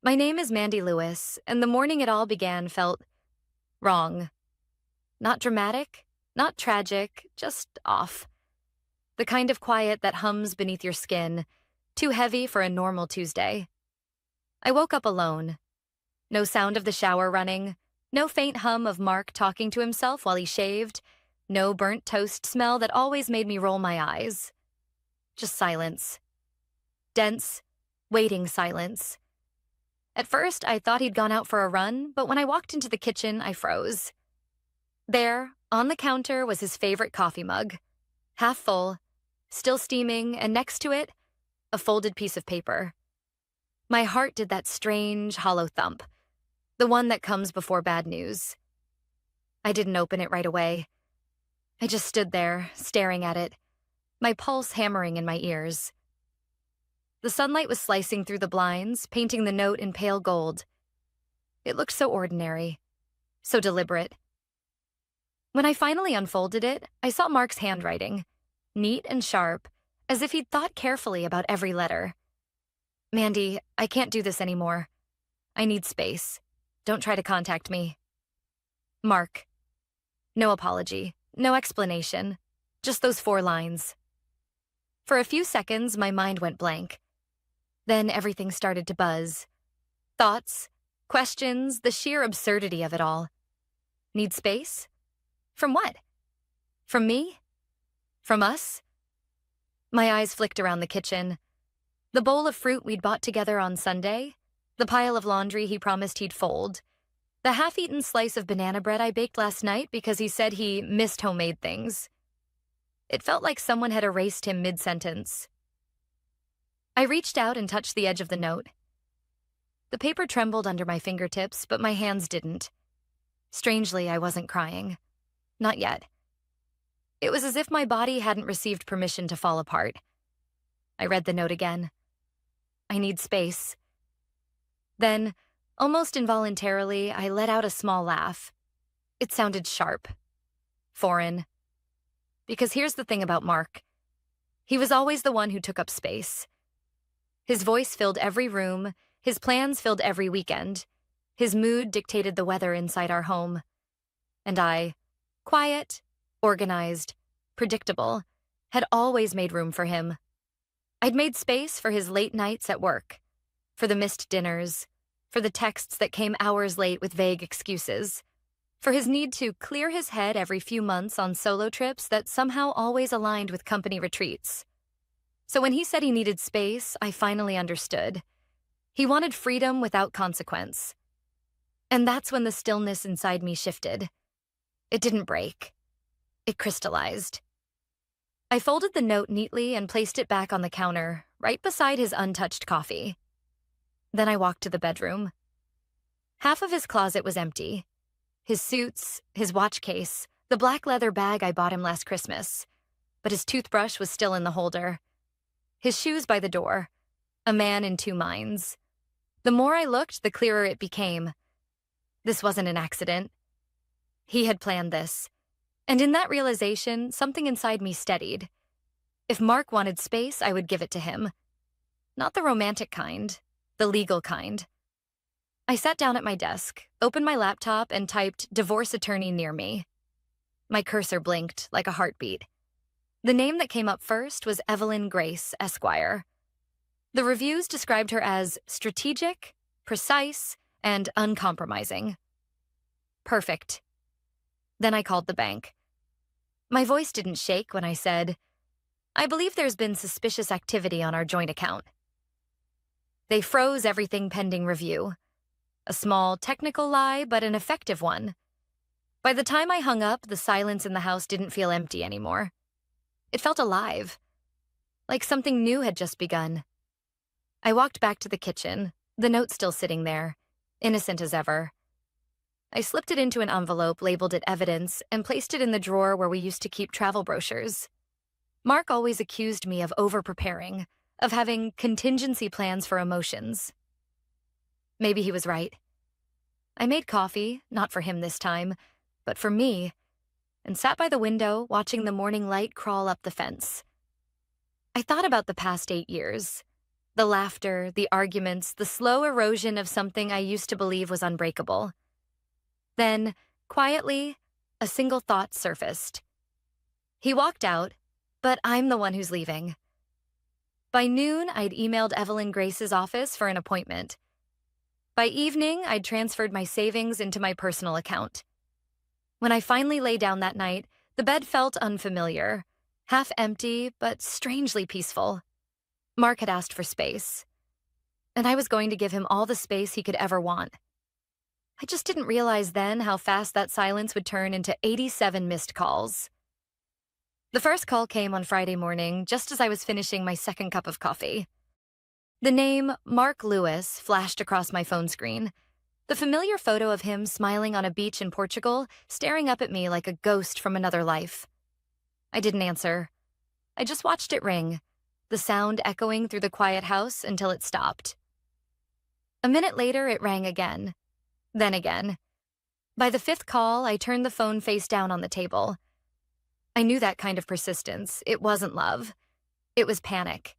My name is Mandy Lewis, and the morning it all began felt wrong. Not dramatic, not tragic, just off. The kind of quiet that hums beneath your skin, too heavy for a normal Tuesday. I woke up alone. No sound of the shower running, no faint hum of Mark talking to himself while he shaved, no burnt toast smell that always made me roll my eyes. Just silence. Dense, waiting silence. At first, I thought he'd gone out for a run, but when I walked into the kitchen, I froze. There, on the counter, was his favorite coffee mug. Half full, still steaming, and next to it, a folded piece of paper. My heart did that strange, hollow thump, the one that comes before bad news. I didn't open it right away. I just stood there, staring at it, my pulse hammering in my ears. The sunlight was slicing through the blinds, painting the note in pale gold. It looked so ordinary, so deliberate. When I finally unfolded it, I saw Mark's handwriting, neat and sharp, as if he'd thought carefully about every letter. Mandy, I can't do this anymore. I need space. Don't try to contact me. Mark. No apology, no explanation, just those 4 lines. For a few seconds, my mind went blank. Then everything started to buzz. Thoughts, questions, the sheer absurdity of it all. Need space? From what? From me? From us? My eyes flicked around the kitchen. The bowl of fruit we'd bought together on Sunday, the pile of laundry he promised he'd fold, the half-eaten slice of banana bread I baked last night because he said he missed homemade things. It felt like someone had erased him mid-sentence. I reached out and touched the edge of the note. The paper trembled under my fingertips, but my hands didn't. Strangely, I wasn't crying. Not yet. It was as if my body hadn't received permission to fall apart. I read the note again. I need space. Then, almost involuntarily, I let out a small laugh. It sounded sharp. Foreign. Because here's the thing about Mark. He was always the one who took up space. His voice filled every room, his plans filled every weekend. His mood dictated the weather inside our home. And I, quiet, organized, predictable, had always made room for him. I'd made space for his late nights at work, for the missed dinners, for the texts that came hours late with vague excuses, for his need to clear his head every few months on solo trips that somehow always aligned with company retreats. So when he said he needed space, I finally understood. He wanted freedom without consequence. And that's when the stillness inside me shifted. It didn't break. It crystallized. I folded the note neatly and placed it back on the counter, right beside his untouched coffee. Then I walked to the bedroom. Half of his closet was empty. His suits, his watch case, the black leather bag I bought him last Christmas. But his toothbrush was still in the holder. His shoes by the door. A man in 2 minds. The more I looked, the clearer it became. This wasn't an accident. He had planned this. And in that realization, something inside me steadied. If Mark wanted space, I would give it to him. Not the romantic kind, the legal kind. I sat down at my desk, opened my laptop, and typed "divorce attorney" near me. My cursor blinked like a heartbeat. The name that came up first was Evelyn Grace, Esquire. The reviews described her as strategic, precise, and uncompromising. Perfect. Then I called the bank. My voice didn't shake when I said, "I believe there's been suspicious activity on our joint account." They froze everything pending review. A small technical lie, but an effective one. By the time I hung up, the silence in the house didn't feel empty anymore. It felt alive, like something new had just begun. I walked back to the kitchen, the note still sitting there, innocent as ever. I slipped it into an envelope, labeled it evidence, and placed it in the drawer where we used to keep travel brochures. Mark always accused me of over-preparing, of having contingency plans for emotions. Maybe he was right. I made coffee, not for him this time, but for me, and sat by the window watching the morning light crawl up the fence. I thought about the past 8 years, The laughter, the arguments, the slow erosion of something I used to believe was unbreakable. Then, quietly, a single thought surfaced. He walked out, but I'm the one who's leaving. By noon, I'd emailed Evelyn Grace's office for an appointment. By evening, I'd transferred my savings into my personal account. When I finally lay down that night, the bed felt unfamiliar, half empty, but strangely peaceful. Mark had asked for space, and I was going to give him all the space he could ever want. I just didn't realize then how fast that silence would turn into 87 missed calls. The first call came on Friday morning, just as I was finishing my second cup of coffee. The name Mark Lewis flashed across my phone screen. The familiar photo of him smiling on a beach in Portugal, staring up at me like a ghost from another life. I didn't answer. I just watched it ring, the sound echoing through the quiet house until it stopped. A minute later, it rang again. Then again. By the fifth call, I turned the phone face down on the table. I knew that kind of persistence. It wasn't love. It was panic.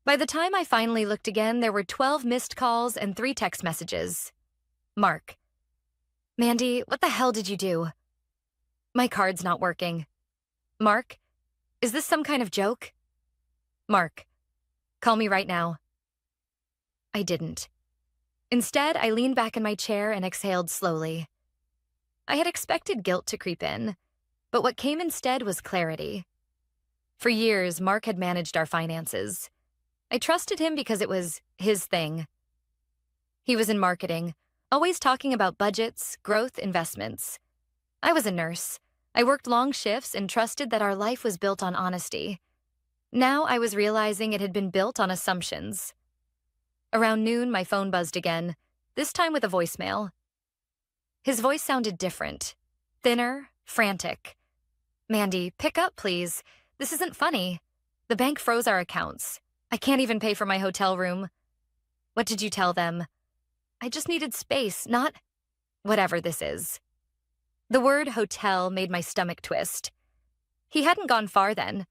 By the time I finally looked again, there were 12 missed calls and 3 text messages. Mark. Mandy, what the hell did you do? My card's not working. Mark, is this some kind of joke? Mark, call me right now. I didn't. Instead, I leaned back in my chair and exhaled slowly. I had expected guilt to creep in, but what came instead was clarity. For years, Mark had managed our finances. I trusted him because it was his thing. He was in marketing, always talking about budgets, growth, investments. I was a nurse. I worked long shifts and trusted that our life was built on honesty. Now I was realizing it had been built on assumptions. Around noon, my phone buzzed again, this time with a voicemail. His voice sounded different, thinner, frantic. Mandy, pick up, please. This isn't funny. The bank froze our accounts. I can't even pay for my hotel room. What did you tell them? I just needed space, not whatever this is. The word hotel made my stomach twist. He hadn't gone far then.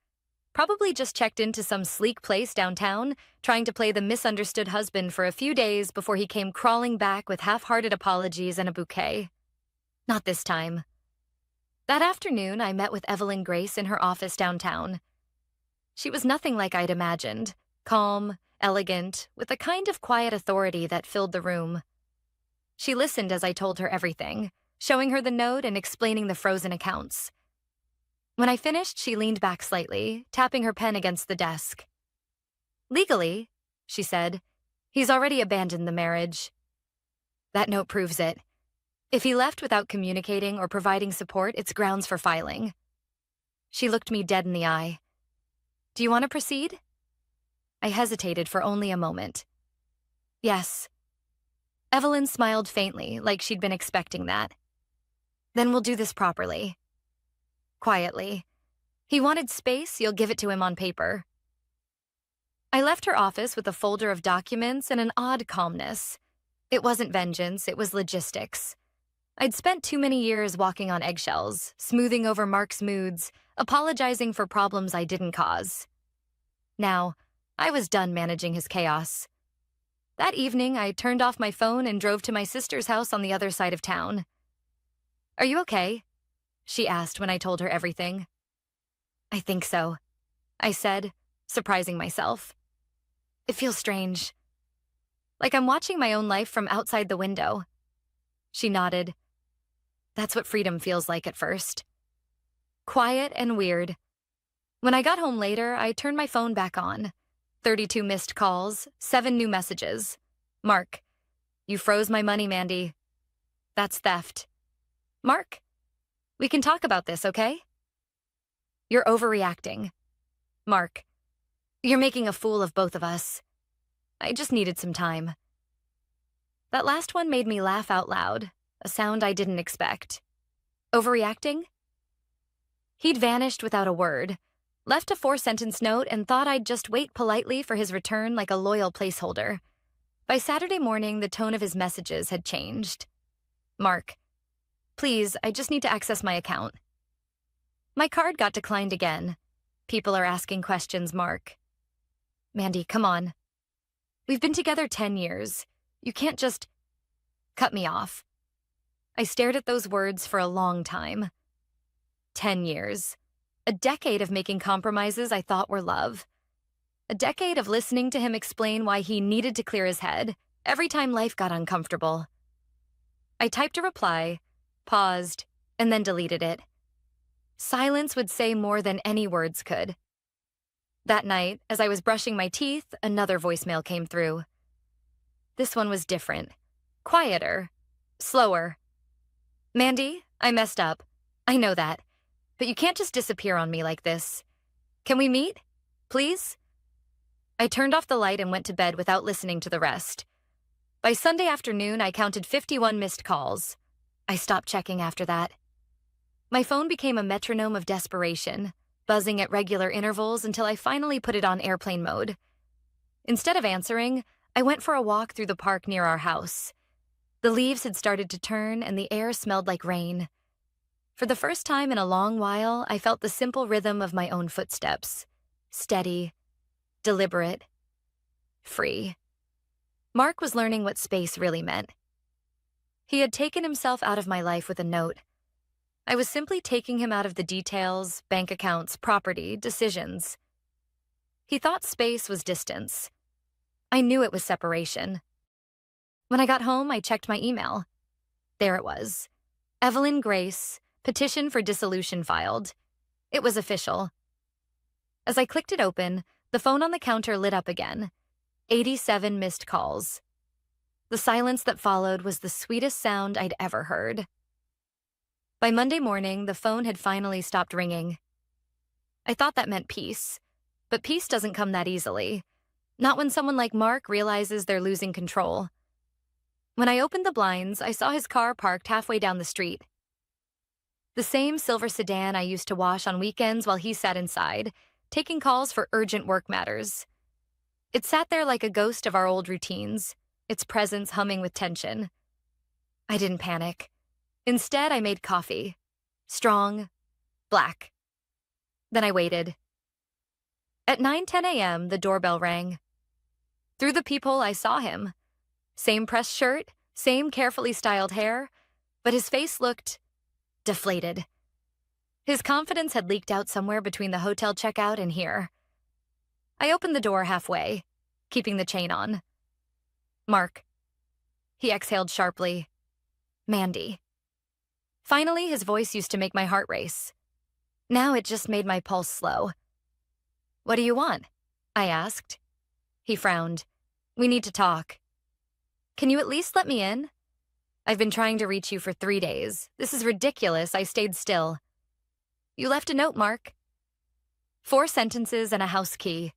Probably just checked into some sleek place downtown, trying to play the misunderstood husband for a few days before he came crawling back with half-hearted apologies and a bouquet. Not this time. That afternoon, I met with Evelyn Grace in her office downtown. She was nothing like I'd imagined, calm, elegant, with a kind of quiet authority that filled the room. She listened as I told her everything, showing her the note and explaining the frozen accounts. When I finished, she leaned back slightly, tapping her pen against the desk. Legally, she said, he's already abandoned the marriage. That note proves it. If he left without communicating or providing support, it's grounds for filing. She looked me dead in the eye. Do you want to proceed? I hesitated for only a moment. Yes. Evelyn smiled faintly, like she'd been expecting that. Then we'll do this properly. Quietly. He wanted space, you'll give it to him on paper. I left her office with a folder of documents and an odd calmness. It wasn't vengeance, it was logistics. I'd spent too many years walking on eggshells, smoothing over Mark's moods, apologizing for problems I didn't cause. Now, I was done managing his chaos. That evening, I turned off my phone and drove to my sister's house on the other side of town. Are you okay? She asked when I told her everything. I think so, I said, surprising myself. It feels strange. Like I'm watching my own life from outside the window. She nodded. That's what freedom feels like at first. Quiet and weird. When I got home later, I turned my phone back on. 32 missed calls, 7 new messages. Mark, you froze my money, Mandy. That's theft. Mark, we can talk about this, okay? You're overreacting. Mark, you're making a fool of both of us. I just needed some time. That last one made me laugh out loud, a sound I didn't expect. Overreacting? He'd vanished without a word, left a 4-sentence note, and thought I'd just wait politely for his return like a loyal placeholder. By Saturday morning, the tone of his messages had changed. Mark, please, I just need to access my account. My card got declined again. People are asking questions, Mark. Mandy, come on. We've been together 10 years. You can't just cut me off. I stared at those words for a long time. 10 years. A decade of making compromises I thought were love. A decade of listening to him explain why he needed to clear his head every time life got uncomfortable. I typed a reply, paused, and then deleted it. Silence would say more than any words could. That night, as I was brushing my teeth, another voicemail came through. This one was different. Quieter. Slower. Mandy, I messed up. I know that. But you can't just disappear on me like this. Can we meet? Please? I turned off the light and went to bed without listening to the rest. By Sunday afternoon, I counted 51 missed calls. I stopped checking after that. My phone became a metronome of desperation, buzzing at regular intervals until I finally put it on airplane mode. Instead of answering, I went for a walk through the park near our house. The leaves had started to turn and the air smelled like rain. For the first time in a long while, I felt the simple rhythm of my own footsteps. Steady, deliberate, free. Mark was learning what space really meant. He had taken himself out of my life with a note. I was simply taking him out of the details, bank accounts, property, decisions. He thought space was distance. I knew it was separation. When I got home, I checked my email. There it was. Evelyn Grace, petition for dissolution filed. It was official. As I clicked it open, the phone on the counter lit up again. 87 missed calls. The silence that followed was the sweetest sound I'd ever heard. By Monday morning, the phone had finally stopped ringing. I thought that meant peace, but peace doesn't come that easily. Not when someone like Mark realizes they're losing control. When I opened the blinds, I saw his car parked halfway down the street. The same silver sedan I used to wash on weekends while he sat inside, taking calls for urgent work matters. It sat there like a ghost of our old routines, its presence humming with tension. I didn't panic. Instead, I made coffee. Strong, black. Then I waited. At 9:10 a.m., the doorbell rang. Through the peephole, I saw him. Same pressed shirt, same carefully styled hair, but his face looked deflated. His confidence had leaked out somewhere between the hotel checkout and here. I opened the door halfway, keeping the chain on. Mark. He exhaled sharply. Mandy. Finally, his voice used to make my heart race. Now it just made my pulse slow. What do you want? I asked. He frowned. We need to talk. Can you at least let me in? I've been trying to reach you for 3 days. This is ridiculous. I stayed still. You left a note, Mark. 4 sentences and a house key.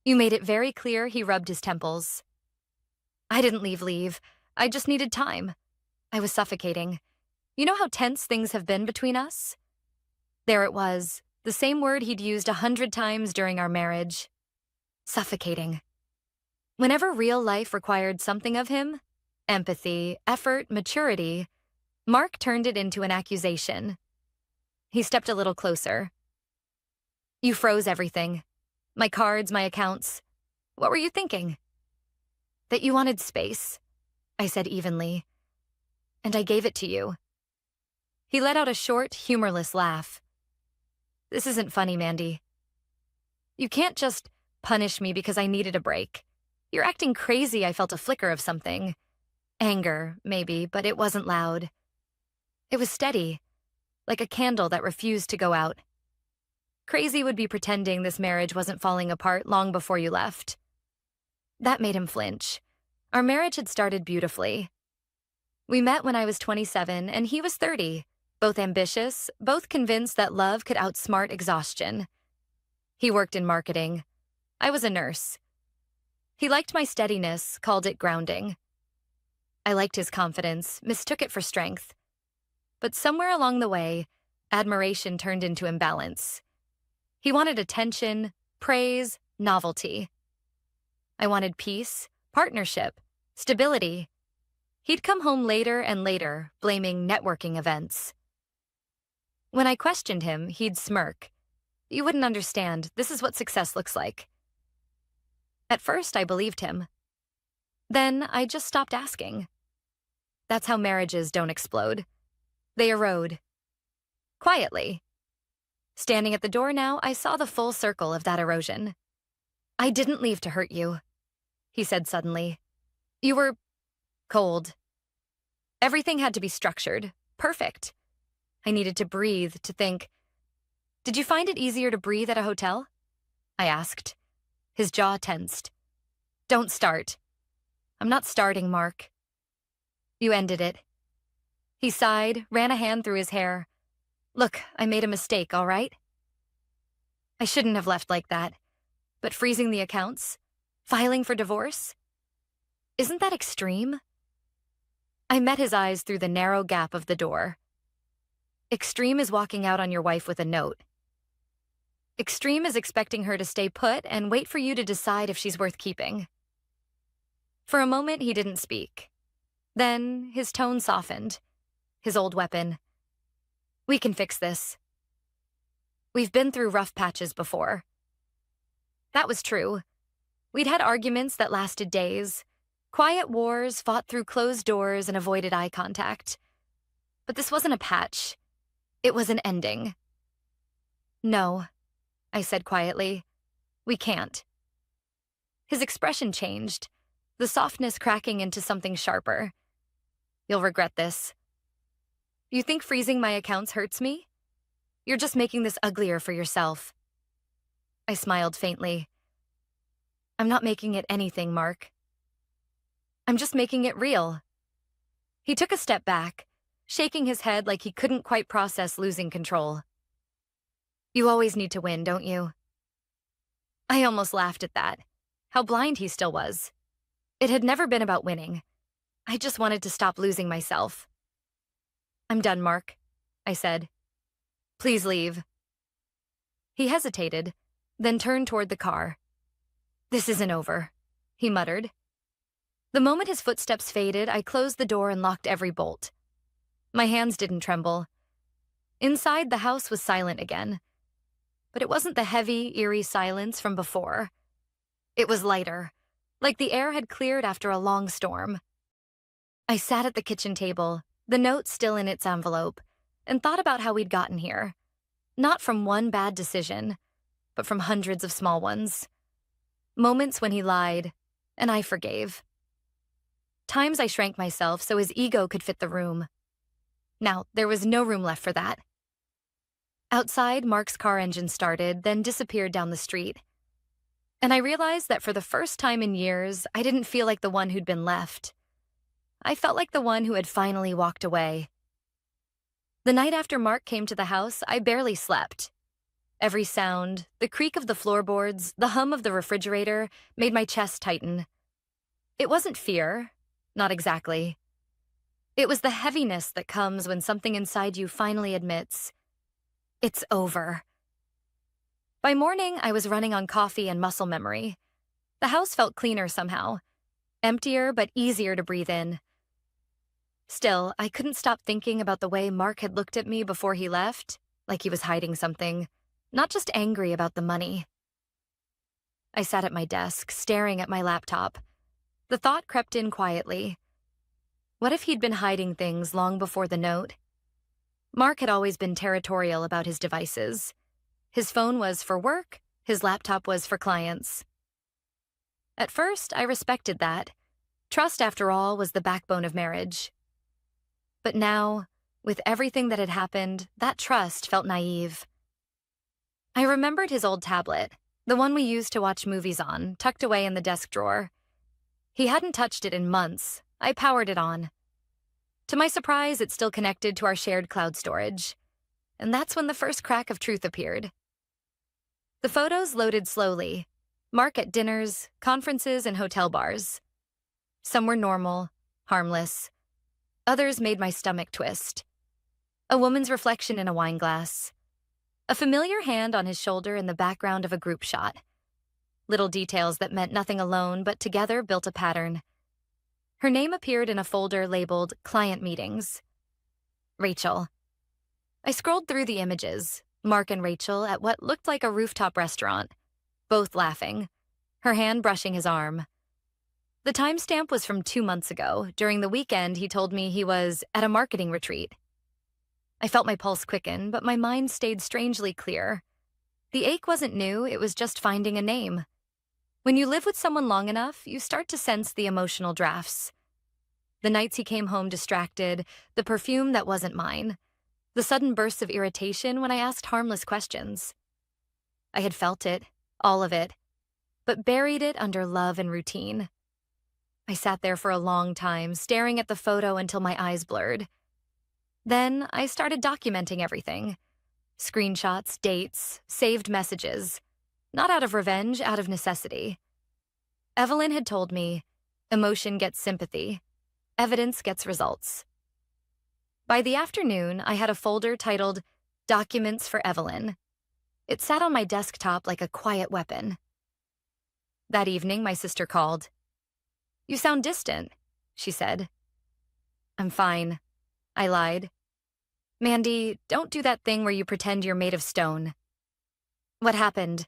You made it very clear. He rubbed his temples. I didn't leave. I just needed time. I was suffocating. You know how tense things have been between us? There it was, the same word he'd used 100 times during our marriage. Suffocating. Whenever real life required something of him, empathy, effort, maturity, Mark turned it into an accusation. He stepped a little closer. You froze everything. My cards, my accounts. What were you thinking? That you wanted space, I said evenly. And I gave it to you. He let out a short, humorless laugh. This isn't funny, Mandy. You can't just punish me because I needed a break. You're acting crazy. I felt a flicker of something. Anger, maybe, but it wasn't loud. It was steady, like a candle that refused to go out. Crazy would be pretending this marriage wasn't falling apart long before you left. That made him flinch. Our marriage had started beautifully. We met when I was 27 and he was 30, both ambitious, both convinced that love could outsmart exhaustion. He worked in marketing. I was a nurse. He liked my steadiness, called it grounding. I liked his confidence, mistook it for strength. But somewhere along the way, admiration turned into imbalance. He wanted attention, praise, novelty. I wanted peace, partnership, stability. He'd come home later and later, blaming networking events. When I questioned him, he'd smirk. You wouldn't understand. This is what success looks like. At first, I believed him. Then I just stopped asking. That's how marriages don't explode. They erode. Quietly. Standing at the door now, I saw the full circle of that erosion. I didn't leave to hurt you, he said suddenly. You were cold. Everything had to be structured, perfect. I needed to breathe, to think. Did you find it easier to breathe at a hotel? I asked. His jaw tensed. Don't start. I'm not starting, Mark. You ended it. He sighed, ran a hand through his hair. Look, I made a mistake, all right? I shouldn't have left like that. But freezing the accounts? Filing for divorce? Isn't that extreme? I met his eyes through the narrow gap of the door. Extreme is walking out on your wife with a note. Extreme is expecting her to stay put and wait for you to decide if she's worth keeping. For a moment, he didn't speak. Then his tone softened. His old weapon. We can fix this. We've been through rough patches before. That was true. We'd had arguments that lasted days, quiet wars fought through closed doors and avoided eye contact. But this wasn't a patch. It was an ending. No, I said quietly. We can't. His expression changed, the softness cracking into something sharper. You'll regret this. You think freezing my accounts hurts me? You're just making this uglier for yourself. I smiled faintly. I'm not making it anything, Mark. I'm just making it real. He took a step back, shaking his head like he couldn't quite process losing control. You always need to win, don't you? I almost laughed at that. How blind he still was. It had never been about winning. I just wanted to stop losing myself. I'm done, Mark, I said. Please leave. He hesitated, then turned toward the car. This isn't over, he muttered. The moment his footsteps faded, I closed the door and locked every bolt. My hands didn't tremble. Inside, the house was silent again. But it wasn't the heavy, eerie silence from before. It was lighter, like the air had cleared after a long storm. I sat at the kitchen table, the note still in its envelope, and thought about how we'd gotten here. Not from one bad decision, but from hundreds of small ones. Moments when he lied, and I forgave. Times I shrank myself so his ego could fit the room. Now, there was no room left for that. Outside, Mark's car engine started, then disappeared down the street. And I realized that for the first time in years, I didn't feel like the one who'd been left. I felt like the one who had finally walked away. The night after Mark came to the house, I barely slept. Every sound, the creak of the floorboards, the hum of the refrigerator, made my chest tighten. It wasn't fear, not exactly. It was the heaviness that comes when something inside you finally admits, it's over. By morning, I was running on coffee and muscle memory. The house felt cleaner somehow, emptier but easier to breathe in. Still, I couldn't stop thinking about the way Mark had looked at me before he left, like he was hiding something, not just angry about the money. I sat at my desk, staring at my laptop. The thought crept in quietly. What if he'd been hiding things long before the note? Mark had always been territorial about his devices. His phone was for work, his laptop was for clients. At first, I respected that. Trust, after all, was the backbone of marriage. But now, with everything that had happened, that trust felt naive. I remembered his old tablet, the one we used to watch movies on, tucked away in the desk drawer. He hadn't touched it in months. I powered it on. To my surprise, it still connected to our shared cloud storage. And that's when the first crack of truth appeared. The photos loaded slowly. Mark at dinners, conferences, and hotel bars. Some were normal, harmless. Others made my stomach twist. A woman's reflection in a wine glass. A familiar hand on his shoulder in the background of a group shot. Little details that meant nothing alone, but together built a pattern. Her name appeared in a folder labeled Client Meetings. Rachel. I scrolled through the images, Mark and Rachel at what looked like a rooftop restaurant, both laughing, her hand brushing his arm. The timestamp was from 2 months ago. During the weekend, he told me he was at a marketing retreat. I felt my pulse quicken, but my mind stayed strangely clear. The ache wasn't new, it was just finding a name. When you live with someone long enough, you start to sense the emotional drafts. The nights he came home distracted, the perfume that wasn't mine, the sudden bursts of irritation when I asked harmless questions. I had felt it, all of it, but buried it under love and routine. I sat there for a long time, staring at the photo until my eyes blurred. Then I started documenting everything. Screenshots, dates, saved messages. Not out of revenge, out of necessity. Evelyn had told me, emotion gets sympathy, evidence gets results. By the afternoon, I had a folder titled Documents for Evelyn. It sat on my desktop like a quiet weapon. That evening, my sister called. "You sound distant," she said. "I'm fine," I lied. "Mandy, don't do that thing where you pretend you're made of stone." "What happened?"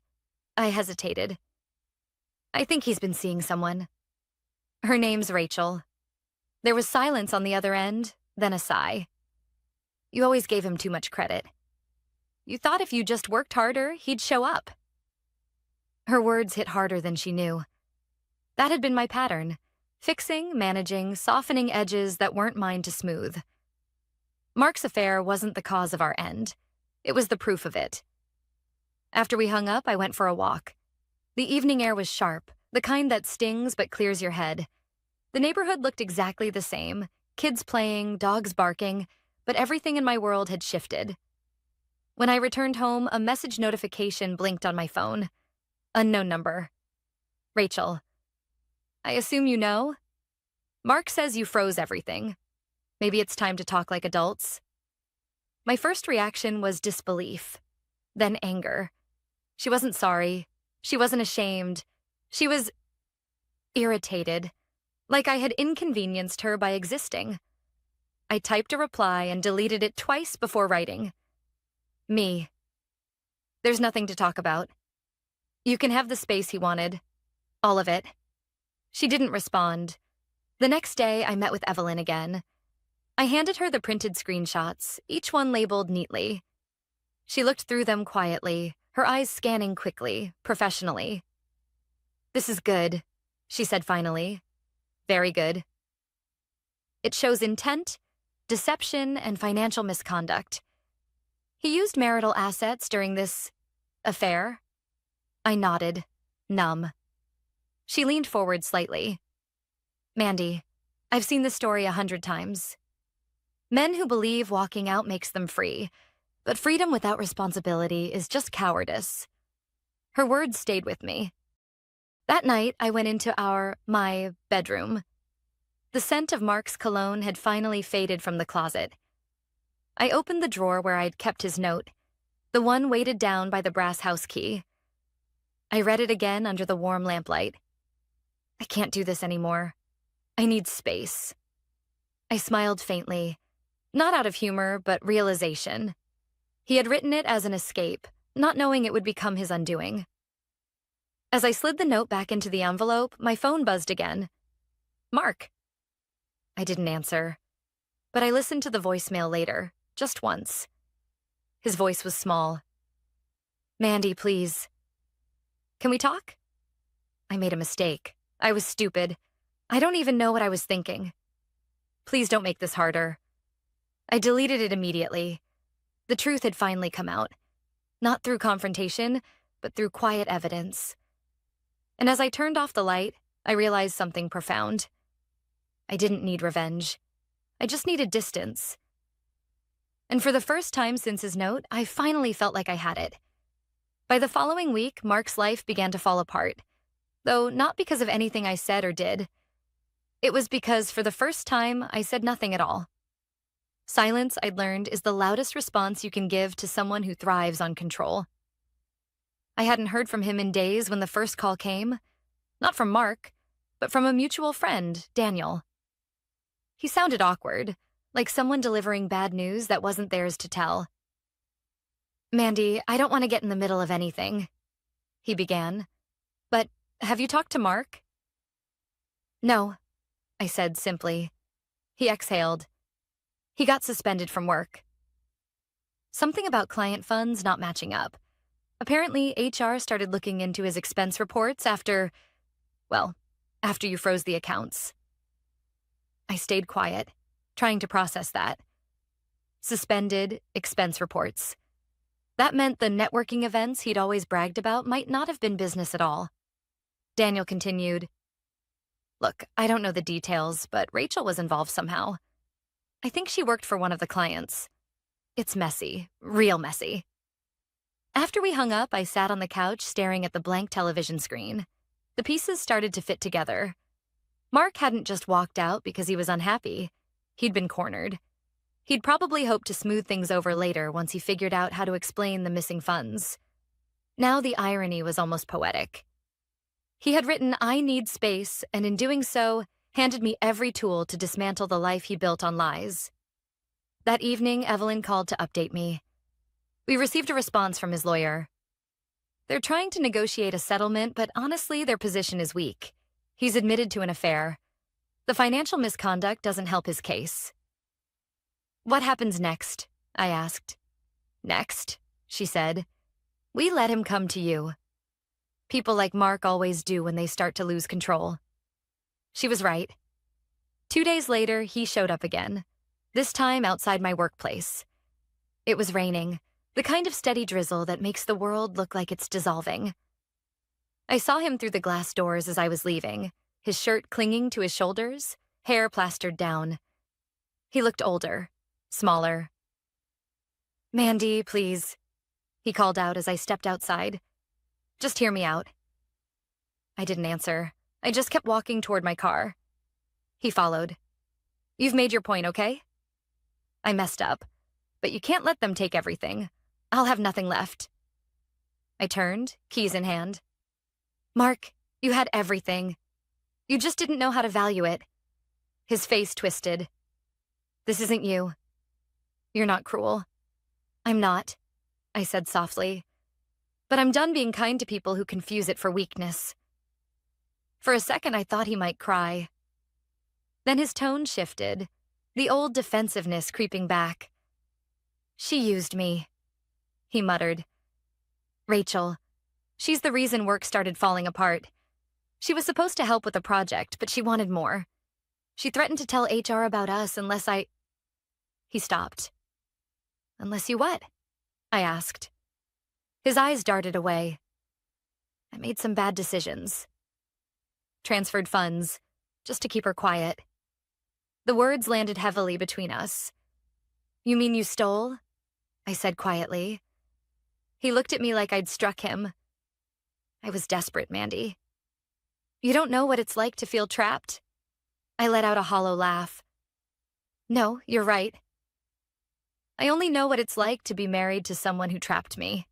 I hesitated. "I think he's been seeing someone." "Her name's Rachel." There was silence on the other end, then a sigh. "You always gave him too much credit. You thought if you just worked harder, he'd show up." Her words hit harder than she knew. That had been my pattern. Fixing, managing, softening edges that weren't mine to smooth. Mark's affair wasn't the cause of our end. It was the proof of it. After we hung up, I went for a walk. The evening air was sharp, the kind that stings but clears your head. The neighborhood looked exactly the same, kids playing, dogs barking, but everything in my world had shifted. When I returned home, a message notification blinked on my phone. Unknown number. "Rachel. I assume you know? Mark says you froze everything. Maybe it's time to talk like adults." My first reaction was disbelief, then anger. She wasn't sorry. She wasn't ashamed. She was irritated, like I had inconvenienced her by existing. I typed a reply and deleted it twice before writing. "Me. There's nothing to talk about. You can have the space he wanted. All of it." She didn't respond. The next day, I met with Evelyn again. I handed her the printed screenshots, each one labeled neatly. She looked through them quietly, her eyes scanning quickly, professionally. "This is good," she said finally. "Very good. It shows intent, deception, and financial misconduct. He used marital assets during this affair." I nodded, numb. She leaned forward slightly. "Mandy, I've seen this story 100 times. Men who believe walking out makes them free, but freedom without responsibility is just cowardice." Her words stayed with me. That night, I went into my bedroom. The scent of Mark's cologne had finally faded from the closet. I opened the drawer where I'd kept his note, the one weighted down by the brass house key. I read it again under the warm lamplight. I can't do this anymore. I need space. I smiled faintly, not out of humor, but realization. He had written it as an escape, not knowing it would become his undoing. As I slid the note back into the envelope, my phone buzzed again. "Mark." I didn't answer, but I listened to the voicemail later, just once. His voice was small. "Mandy, please. Can we talk?" I made a mistake. I was stupid. I don't even know what I was thinking. "Please don't make this harder." I deleted it immediately. The truth had finally come out. Not through confrontation, but through quiet evidence. And as I turned off the light, I realized something profound. I didn't need revenge. I just needed distance. And for the first time since his note, I finally felt like I had it. By the following week, Mark's life began to fall apart, though not because of anything I said or did. It was because, for the first time, I said nothing at all. Silence, I'd learned, is the loudest response you can give to someone who thrives on control. I hadn't heard from him in days when the first call came. Not from Mark, but from a mutual friend, Daniel. He sounded awkward, like someone delivering bad news that wasn't theirs to tell. "Mandy, I don't want to get in the middle of anything," he began. "But have you talked to Mark?" No, I said simply. He exhaled. He got suspended from work. Something about client funds not matching up. Apparently, HR started looking into his expense reports well, after you froze the accounts. I stayed quiet, trying to process that. Suspended expense reports. That meant the networking events he'd always bragged about might not have been business at all. Daniel continued, "Look, I don't know the details, but Rachel was involved somehow. I think she worked for one of the clients. It's messy, real messy." After we hung up, I sat on the couch staring at the blank television screen. The pieces started to fit together. Mark hadn't just walked out because he was unhappy. He'd been cornered. He'd probably hoped to smooth things over later once he figured out how to explain the missing funds. Now the irony was almost poetic. He had written, "I need space," and in doing so, handed me every tool to dismantle the life he built on lies. That evening, Evelyn called to update me. We received a response from his lawyer. They're trying to negotiate a settlement, but honestly, their position is weak. He's admitted to an affair. The financial misconduct doesn't help his case. "What happens next?" I asked. "Next," she said. "We let him come to you. People like Mark always do when they start to lose control." She was right. 2 days later, he showed up again, this time outside my workplace. It was raining, the kind of steady drizzle that makes the world look like it's dissolving. I saw him through the glass doors as I was leaving, his shirt clinging to his shoulders, hair plastered down. He looked older, smaller. "Mandy, please," he called out as I stepped outside. "Just hear me out." I didn't answer. I just kept walking toward my car. He followed. "You've made your point, okay?" I messed up. "But you can't let them take everything. I'll have nothing left." I turned, keys in hand. "Mark, you had everything. You just didn't know how to value it." His face twisted. "This isn't you. You're not cruel." "I'm not," I said softly. "But I'm done being kind to people who confuse it for weakness." For a second, I thought he might cry. Then his tone shifted, the old defensiveness creeping back. "She used me," he muttered. "Rachel. She's the reason work started falling apart. She was supposed to help with the project, but she wanted more. She threatened to tell HR about us unless I—" He stopped. "Unless you what?" I asked. His eyes darted away. "I made some bad decisions. Transferred funds, just to keep her quiet." The words landed heavily between us. "You mean you stole?" I said quietly. He looked at me like I'd struck him. I was desperate, Mandy. "You don't know what it's like to feel trapped." I let out a hollow laugh. "No, you're right. I only know what it's like to be married to someone who trapped me."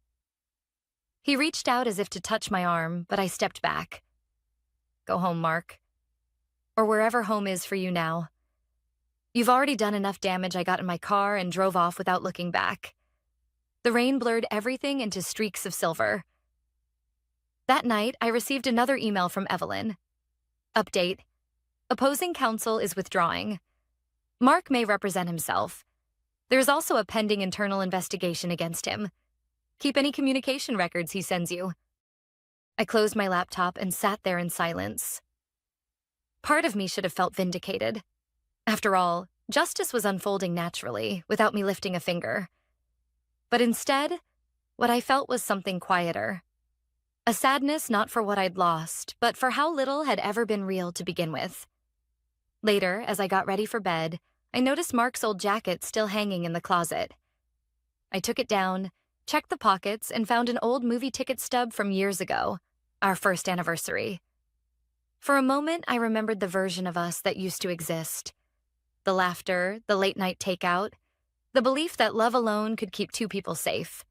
He reached out as if to touch my arm, but I stepped back. "Go home, Mark. Or wherever home is for you now. You've already done enough damage. I got in my car and drove off without looking back." The rain blurred everything into streaks of silver. That night, I received another email from Evelyn. Update. Opposing counsel is withdrawing. Mark may represent himself. There's also a pending internal investigation against him. Keep any communication records he sends you. I closed my laptop and sat there in silence. Part of me should have felt vindicated. After all, justice was unfolding naturally, without me lifting a finger. But instead, what I felt was something quieter. A sadness not for what I'd lost, but for how little had ever been real to begin with. Later, as I got ready for bed, I noticed Mark's old jacket still hanging in the closet. I took it down, checked the pockets, and found an old movie ticket stub from years ago, our first anniversary. For a moment, I remembered the version of us that used to exist. The laughter, the late-night takeout, the belief that love alone could keep two people safe.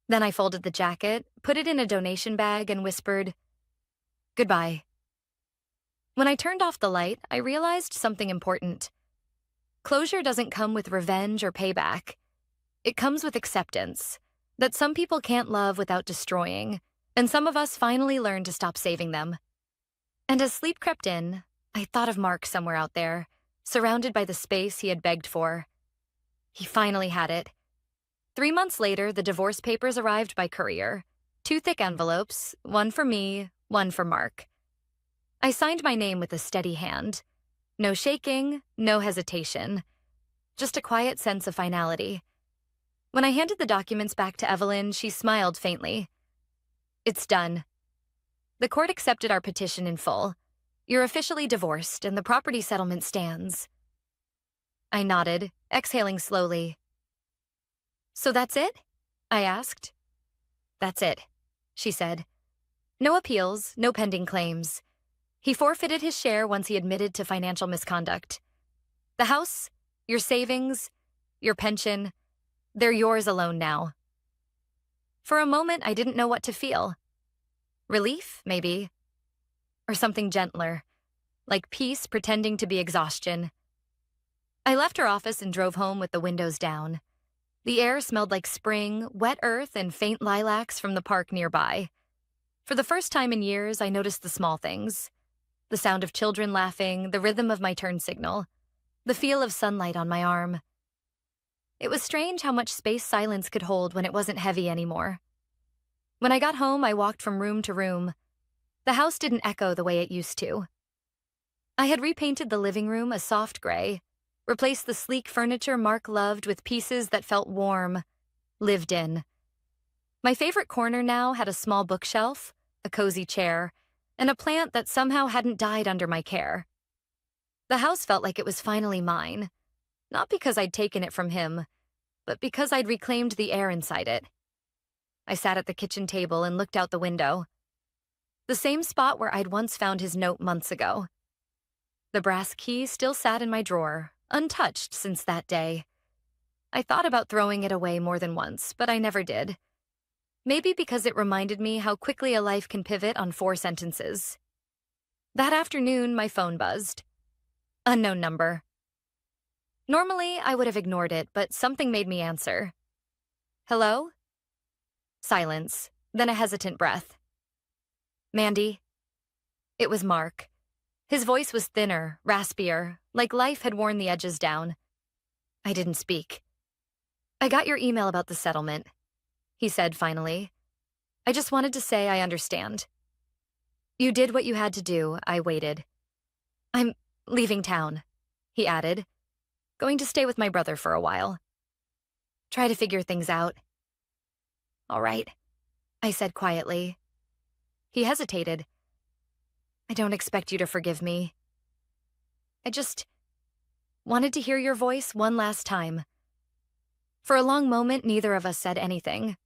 Then I folded the jacket, put it in a donation bag, and whispered, "Goodbye." When I turned off the light, I realized something important. Closure doesn't come with revenge or payback. It comes with acceptance, that some people can't love without destroying, and some of us finally learned to stop saving them. And as sleep crept in, I thought of Mark somewhere out there, surrounded by the space he had begged for. He finally had it. 3 months later, the divorce papers arrived by courier. 2 thick envelopes, one for me, one for Mark. I signed my name with a steady hand. No shaking, no hesitation. Just a quiet sense of finality. When I handed the documents back to Evelyn, she smiled faintly. "It's done. The court accepted our petition in full. You're officially divorced, and the property settlement stands." I nodded, exhaling slowly. "So that's it?" I asked. "That's it," she said. "No appeals, no pending claims. He forfeited his share once he admitted to financial misconduct. The house, your savings, your pension, they're yours alone now." For a moment, I didn't know what to feel. Relief, maybe. Or something gentler, like peace pretending to be exhaustion. I left her office and drove home with the windows down. The air smelled like spring, wet earth, and faint lilacs from the park nearby. For the first time in years, I noticed the small things. The sound of children laughing, the rhythm of my turn signal, the feel of sunlight on my arm. It was strange how much space silence could hold when it wasn't heavy anymore. When I got home, I walked from room to room. The house didn't echo the way it used to. I had repainted the living room a soft gray, replaced the sleek furniture Mark loved with pieces that felt warm, lived in. My favorite corner now had a small bookshelf, a cozy chair, and a plant that somehow hadn't died under my care. The house felt like it was finally mine, not because I'd taken it from him, but because I'd reclaimed the air inside it. I sat at the kitchen table and looked out the window. The same spot where I'd once found his note months ago. The brass key still sat in my drawer, untouched since that day. I thought about throwing it away more than once, but I never did. Maybe because it reminded me how quickly a life can pivot on 4 sentences. That afternoon, my phone buzzed. Unknown number. Normally, I would have ignored it, but something made me answer. "Hello?" Silence, then a hesitant breath. "Mandy?" It was Mark. His voice was thinner, raspier, like life had worn the edges down. I didn't speak. "I got your email about the settlement," he said finally. "I just wanted to say I understand." "You did what you had to do," I waited. "I'm leaving town," he added. "Going to stay with my brother for a while. Try to figure things out." "All right," I said quietly. He hesitated. "I don't expect you to forgive me. I just wanted to hear your voice one last time." For a long moment, neither of us said anything.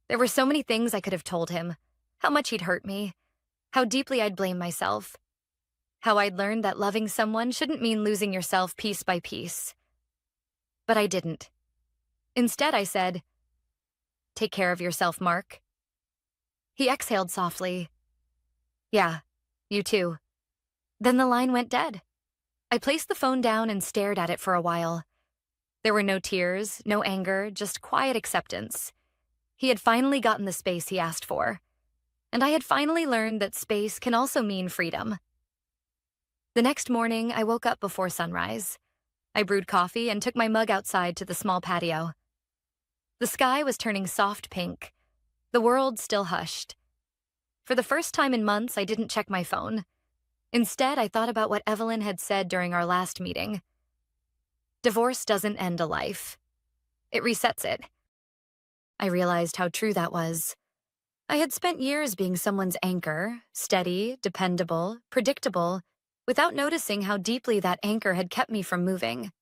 There were so many things I could have told him. How much he'd hurt me. How deeply I'd blame myself. How I'd learned that loving someone shouldn't mean losing yourself piece by piece. But I didn't. Instead, I said, "Take care of yourself, Mark." He exhaled softly. "Yeah, you too." Then the line went dead. I placed the phone down and stared at it for a while. There were no tears, no anger, just quiet acceptance. He had finally gotten the space he asked for. And I had finally learned that space can also mean freedom. The next morning, I woke up before sunrise. I brewed coffee and took my mug outside to the small patio. The sky was turning soft pink. The world still hushed. For the first time in months, I didn't check my phone. Instead, I thought about what Evelyn had said during our last meeting. Divorce doesn't end a life. It resets it. I realized how true that was. I had spent years being someone's anchor, steady, dependable, predictable, without noticing how deeply that anchor had kept me from moving.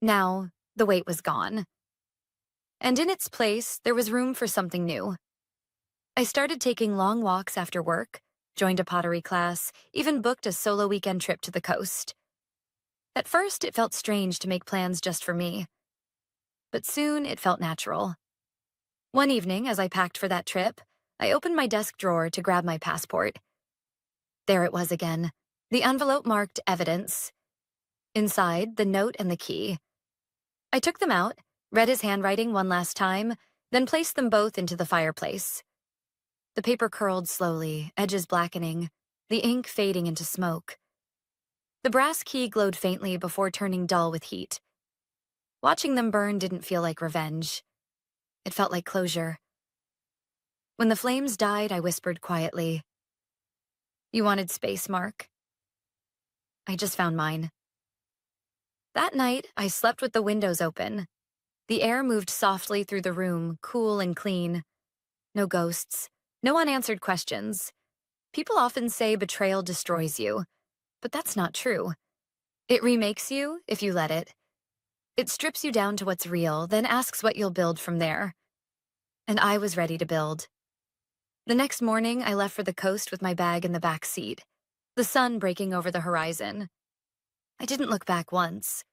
Now, the weight was gone. And in its place, there was room for something new. I started taking long walks after work, joined a pottery class, even booked a solo weekend trip to the coast. At first, it felt strange to make plans just for me. But soon, it felt natural. One evening, as I packed for that trip, I opened my desk drawer to grab my passport. There it was again, the envelope marked evidence. Inside, the note and the key. I took them out, read his handwriting one last time, then placed them both into the fireplace. The paper curled slowly, edges blackening, the ink fading into smoke. The brass key glowed faintly before turning dull with heat. Watching them burn didn't feel like revenge. It felt like closure. When the flames died, I whispered quietly, "You wanted space, Mark? I just found mine." That night, I slept with the windows open. The air moved softly through the room, cool and clean. No ghosts, no unanswered questions. People often say betrayal destroys you, but that's not true. It remakes you if you let it. It strips you down to what's real, then asks what you'll build from there. And I was ready to build. The next morning, I left for the coast with my bag in the back seat, the sun breaking over the horizon. I didn't look back once.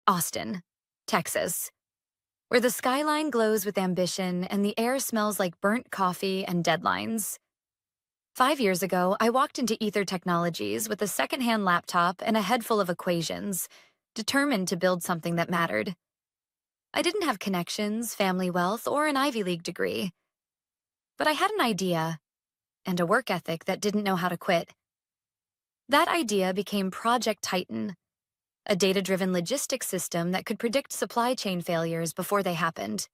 Austin, Texas, where the skyline glows with ambition and the air smells like burnt coffee and deadlines. 5 years ago, I walked into Ether Technologies with a secondhand laptop and a head full of equations, determined to build something that mattered. I didn't have connections, family wealth, or an Ivy League degree. But I had an idea and a work ethic that didn't know how to quit. That idea became Project Titan, a data-driven logistics system that could predict supply chain failures before they happened.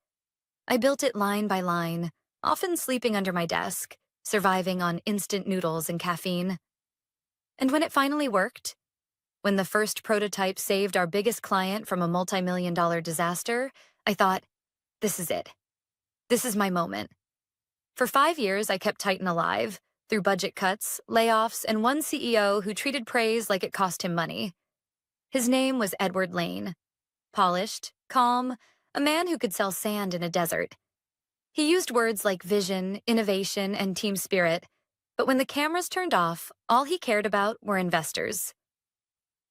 I built it line by line, often sleeping under my desk, surviving on instant noodles and caffeine. And when it finally worked, when the first prototype saved our biggest client from a multi-million-dollar disaster, I thought, this is it. This is my moment. For 5 years, I kept Titan alive, through budget cuts, layoffs, and one CEO who treated praise like it cost him money. His name was Edward Lane. Polished, calm, a man who could sell sand in a desert. He used words like vision, innovation, and team spirit, but when the cameras turned off, all he cared about were investors.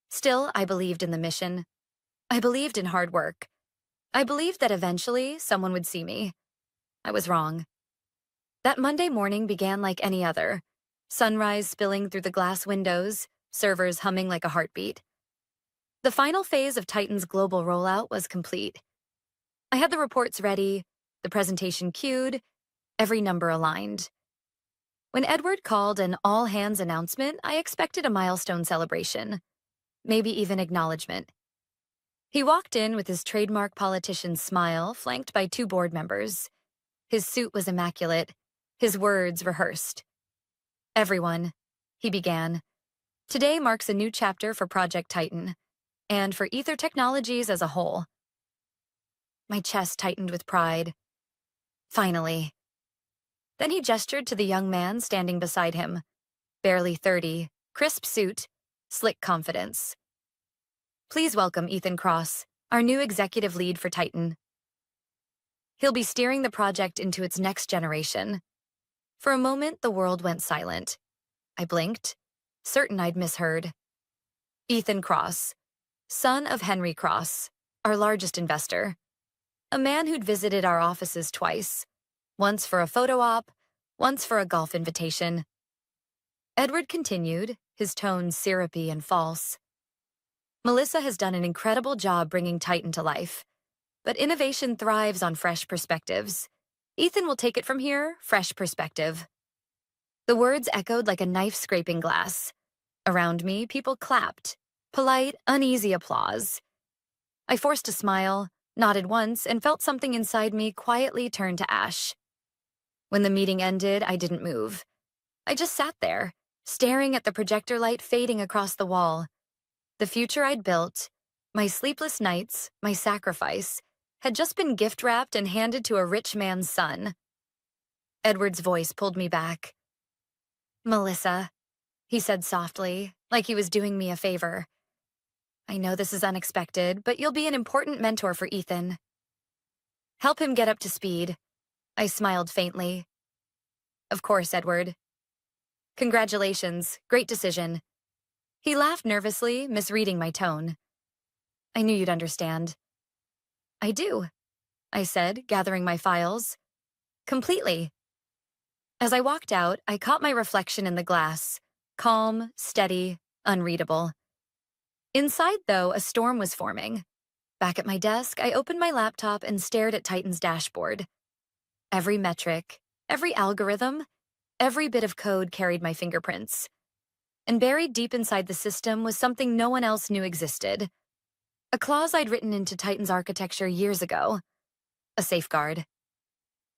Still, I believed in the mission. I believed in hard work. I believed that eventually someone would see me. I was wrong. That Monday morning began like any other. Sunrise spilling through the glass windows, servers humming like a heartbeat. The final phase of Titan's global rollout was complete. I had the reports ready, the presentation queued, every number aligned. When Edward called an all-hands announcement, I expected a milestone celebration, maybe even acknowledgement. He walked in with his trademark politician's smile, flanked by 2 board members. His suit was immaculate, his words rehearsed. "Everyone," he began, "today marks a new chapter for Project Titan, and for Ether Technologies as a whole." My chest tightened with pride. Finally. Then he gestured to the young man standing beside him. Barely 30, crisp suit, slick confidence. "Please welcome Ethan Cross, our new executive lead for Titan. He'll be steering the project into its next generation." For a moment, the world went silent. I blinked, certain I'd misheard. Ethan Cross, son of Henry Cross, our largest investor. A man who'd visited our offices twice, once for a photo op, once for a golf invitation. Edward continued, his tone syrupy and false. "Melissa has done an incredible job bringing Titan to life, but innovation thrives on fresh perspectives. Ethan will take it from here, fresh perspective." The words echoed like a knife scraping glass. Around me, people clapped. Polite, uneasy applause. I forced a smile, nodded once, and felt something inside me quietly turn to ash. When the meeting ended, I didn't move. I just sat there, staring at the projector light fading across the wall. The future I'd built, my sleepless nights, my sacrifice, had just been gift-wrapped and handed to a rich man's son. Edward's voice pulled me back. "Melissa," he said softly, like he was doing me a favor. "I know this is unexpected, but you'll be an important mentor for Ethan. Help him get up to speed." I smiled faintly. "Of course, Edward." "Congratulations, great decision." He laughed nervously, misreading my tone. I knew you'd understand. I do, I said, gathering my files. Completely. As I walked out, I caught my reflection in the glass. Calm, steady, unreadable. Inside, though, a storm was forming. Back at my desk, I opened my laptop and stared at Titan's dashboard. Every metric, every algorithm, every bit of code carried my fingerprints. And buried deep inside the system was something no one else knew existed. A clause I'd written into Titan's architecture years ago. A safeguard.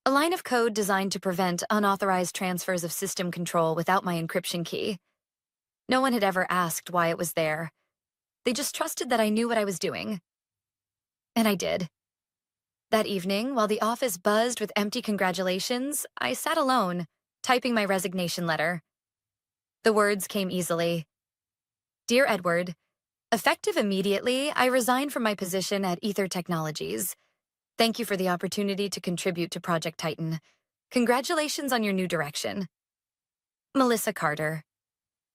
A line of code designed to prevent unauthorized transfers of system control without my encryption key. No one had ever asked why it was there. They just trusted that I knew what I was doing. And I did. That evening, while the office buzzed with empty congratulations, I sat alone, typing my resignation letter. The words came easily. Dear Edward, effective immediately, I resign from my position at Ether Technologies. Thank you for the opportunity to contribute to Project Titan. Congratulations on your new direction. Melissa Carter.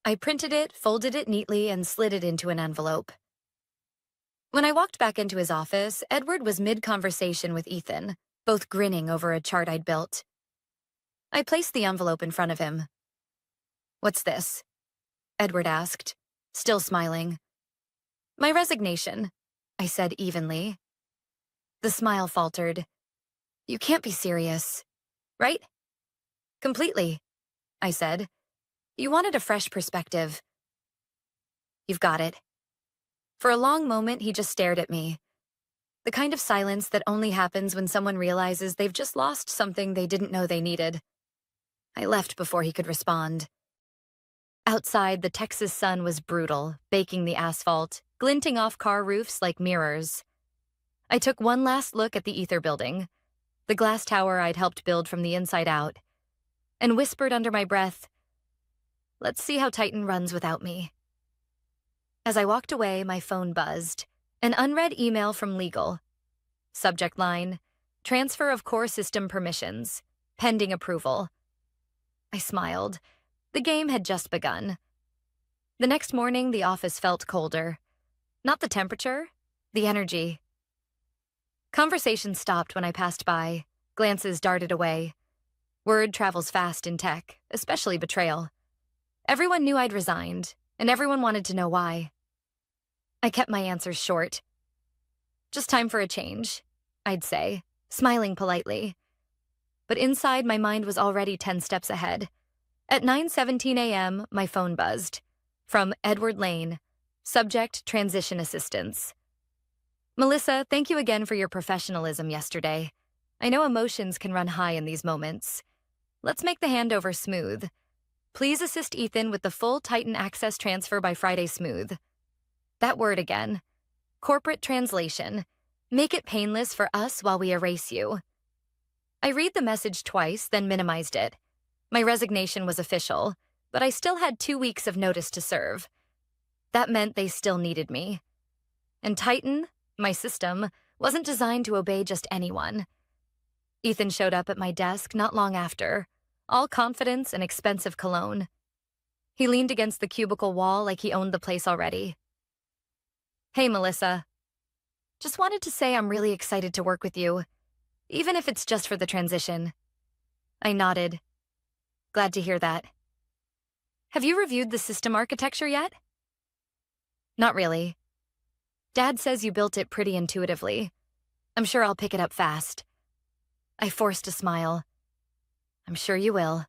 I printed it, folded it neatly, and slid it into an envelope. When I walked back into his office, Edward was mid-conversation with Ethan, both grinning over a chart I'd built. I placed the envelope in front of him. What's this? Edward asked, still smiling. My resignation, I said evenly. The smile faltered. You can't be serious, right? Completely, I said. You wanted a fresh perspective. You've got it. For a long moment, he just stared at me. The kind of silence that only happens when someone realizes they've just lost something they didn't know they needed. I left before he could respond. Outside, the Texas sun was brutal, baking the asphalt, glinting off car roofs like mirrors. I took one last look at the Ether building, the glass tower I'd helped build from the inside out, and whispered under my breath, let's see how Titan runs without me. As I walked away, my phone buzzed. An unread email from legal. Subject line, transfer of core system permissions, pending approval. I smiled. The game had just begun. The next morning, the office felt colder. Not the temperature, the energy. Conversation stopped when I passed by. Glances darted away. Word travels fast in tech, especially Betrayal. Everyone knew I'd resigned, and everyone wanted to know why. I kept my answers short. Just time for a change, I'd say, smiling politely. But inside, my mind was already 10 steps ahead. At 9:17 a.m., my phone buzzed. From Edward Lane, subject transition assistance. Melissa, thank you again for your professionalism yesterday. I know emotions can run high in these moments. Let's make the handover smooth. Please assist Ethan with the full Titan access transfer by Friday smooth. That word again. Corporate translation. Make it painless for us while we erase you. I read the message twice, then minimized it. My resignation was official, but I still had 2 weeks of notice to serve. That meant they still needed me. And Titan, my system, wasn't designed to obey just anyone. Ethan showed up at my desk not long after, all confidence and expensive cologne. He leaned against the cubicle wall like he owned the place already. Hey, Melissa. Just wanted to say I'm really excited to work with you, even if it's just for the transition. I nodded. Glad to hear that. Have you reviewed the system architecture yet? Not really. Dad says you built it pretty intuitively. I'm sure I'll pick it up fast. I forced a smile. I'm sure you will.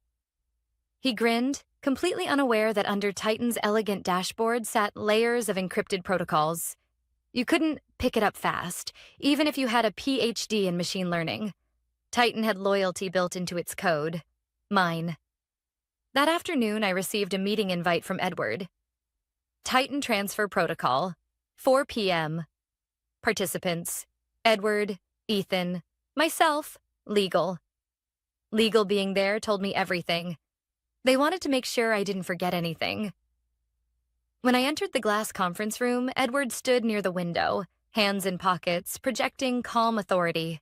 He grinned, completely unaware that under Titan's elegant dashboard sat layers of encrypted protocols. You couldn't pick it up fast, even if you had a PhD in machine learning. Titan had loyalty built into its code. Mine. That afternoon, I received a meeting invite from Edward. Titan Transfer Protocol, 4 p.m. Participants, Edward, Ethan, myself, legal. Legal being there told me everything. They wanted to make sure I didn't forget anything. When I entered the glass conference room, Edward stood near the window, hands in pockets, projecting calm authority.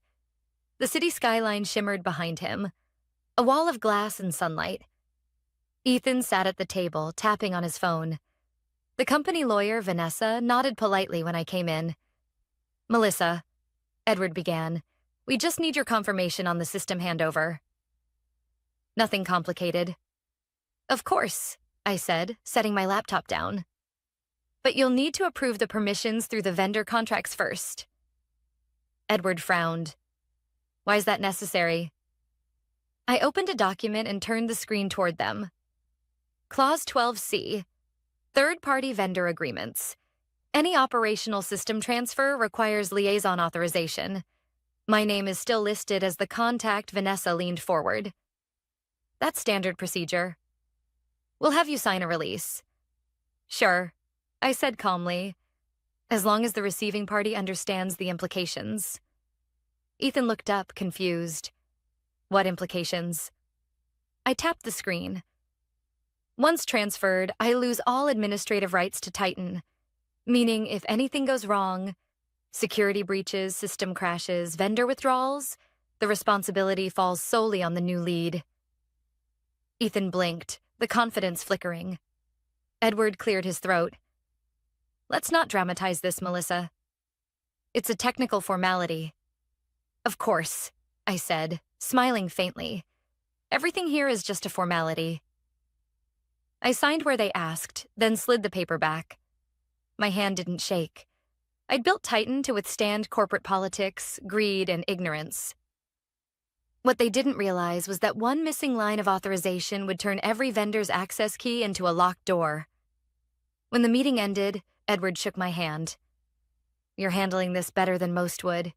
The city skyline shimmered behind him, a wall of glass and sunlight. Ethan sat at the table, tapping on his phone. The company lawyer, Vanessa, nodded politely when I came in. Melissa, Edward began, we just need your confirmation on the system handover. Nothing complicated. Of course, I said, setting my laptop down. But you'll need to approve the permissions through the vendor contracts first. Edward frowned. Why is that necessary? I opened a document and turned the screen toward them. Clause 12C, third-party vendor agreements. Any operational system transfer requires liaison authorization. My name is still listed as the contact. Vanessa leaned forward. That's standard procedure. We'll have you sign a release. Sure, I said calmly, as long as the receiving party understands the implications. Ethan looked up, confused. What implications? I tapped the screen. Once transferred, I lose all administrative rights to Titan, meaning if anything goes wrong, security breaches, system crashes, vendor withdrawals, the responsibility falls solely on the new lead. Ethan blinked, the confidence flickering. Edward cleared his throat. Let's not dramatize this, Melissa. It's a technical formality. Of course, I said, smiling faintly. Everything here is just a formality. I signed where they asked, then slid the paper back. My hand didn't shake. I'd built Titan to withstand corporate politics, greed, and ignorance. What they didn't realize was that one missing line of authorization would turn every vendor's access key into a locked door. When the meeting ended, Edward shook my hand. You're handling this better than most would.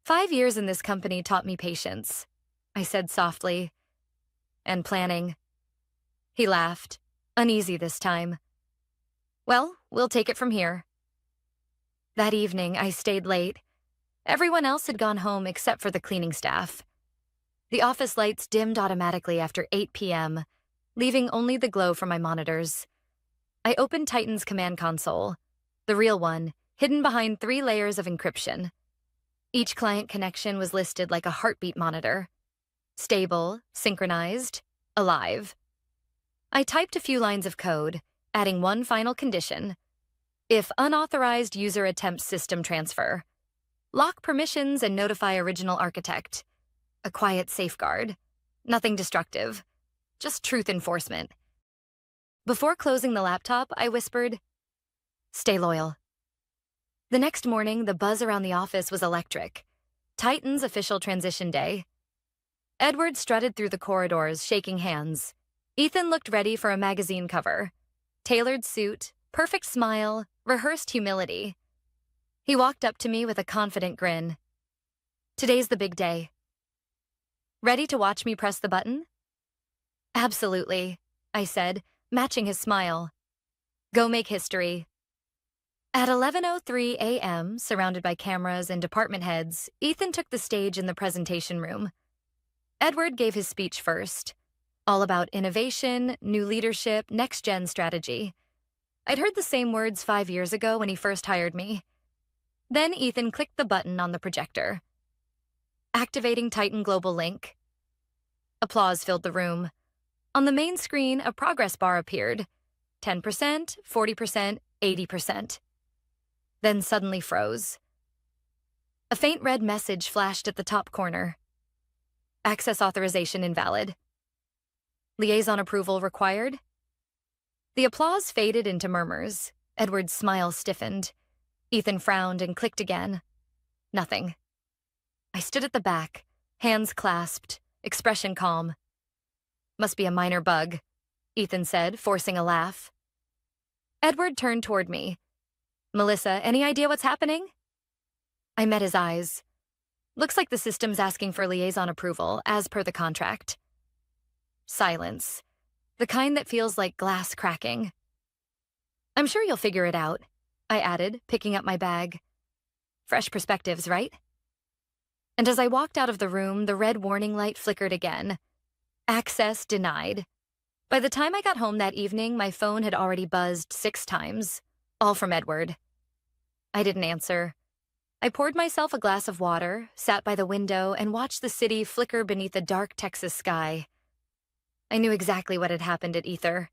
5 years in this company taught me patience, I said softly. And planning. He laughed, uneasy this time. Well, we'll take it from here. That evening, I stayed late. Everyone else had gone home except for the cleaning staff. The office lights dimmed automatically after 8 p.m., leaving only the glow from my monitors. I opened Titan's command console, the real one, hidden behind 3 layers of encryption. Each client connection was listed like a heartbeat monitor. Stable, synchronized, alive. I typed a few lines of code, adding one final condition. If unauthorized user attempts system transfer, lock permissions and notify original architect. A quiet safeguard. Nothing destructive. Just truth enforcement. Before closing the laptop, I whispered, stay loyal. The next morning, the buzz around the office was electric. Titan's official transition day. Edward strutted through the corridors, shaking hands. Ethan looked ready for a magazine cover. Tailored suit, perfect smile, rehearsed humility. He walked up to me with a confident grin. Today's the big day. Ready to watch me press the button? Absolutely, I said, matching his smile. Go make history. At 11:03 a.m., surrounded by cameras and department heads, Ethan took the stage in the presentation room. Edward gave his speech first, all about innovation, new leadership, next-gen strategy. I'd heard the same words 5 years ago when he first hired me. Then Ethan clicked the button on the projector. Activating Titan Global Link. Applause filled the room. On the main screen, a progress bar appeared. 10%, 40%, 80%. Then suddenly froze. A faint red message flashed at the top corner. Access authorization invalid. Liaison approval required. The applause faded into murmurs. Edward's smile stiffened. Ethan frowned and clicked again. Nothing. I stood at the back, hands clasped, expression calm. Must be a minor bug, Ethan said, forcing a laugh. Edward turned toward me. Melissa, any idea what's happening? I met his eyes. Looks like the system's asking for liaison approval, as per the contract. Silence. The kind that feels like glass cracking. I'm sure you'll figure it out, I added, picking up my bag. Fresh perspectives, right? And as I walked out of the room, the red warning light flickered again. Access denied. By the time I got home that evening, my phone had already buzzed 6 times, all from Edward. I didn't answer. I poured myself a glass of water, sat by the window, and watched the city flicker beneath a dark Texas sky. I knew exactly what had happened at Ether.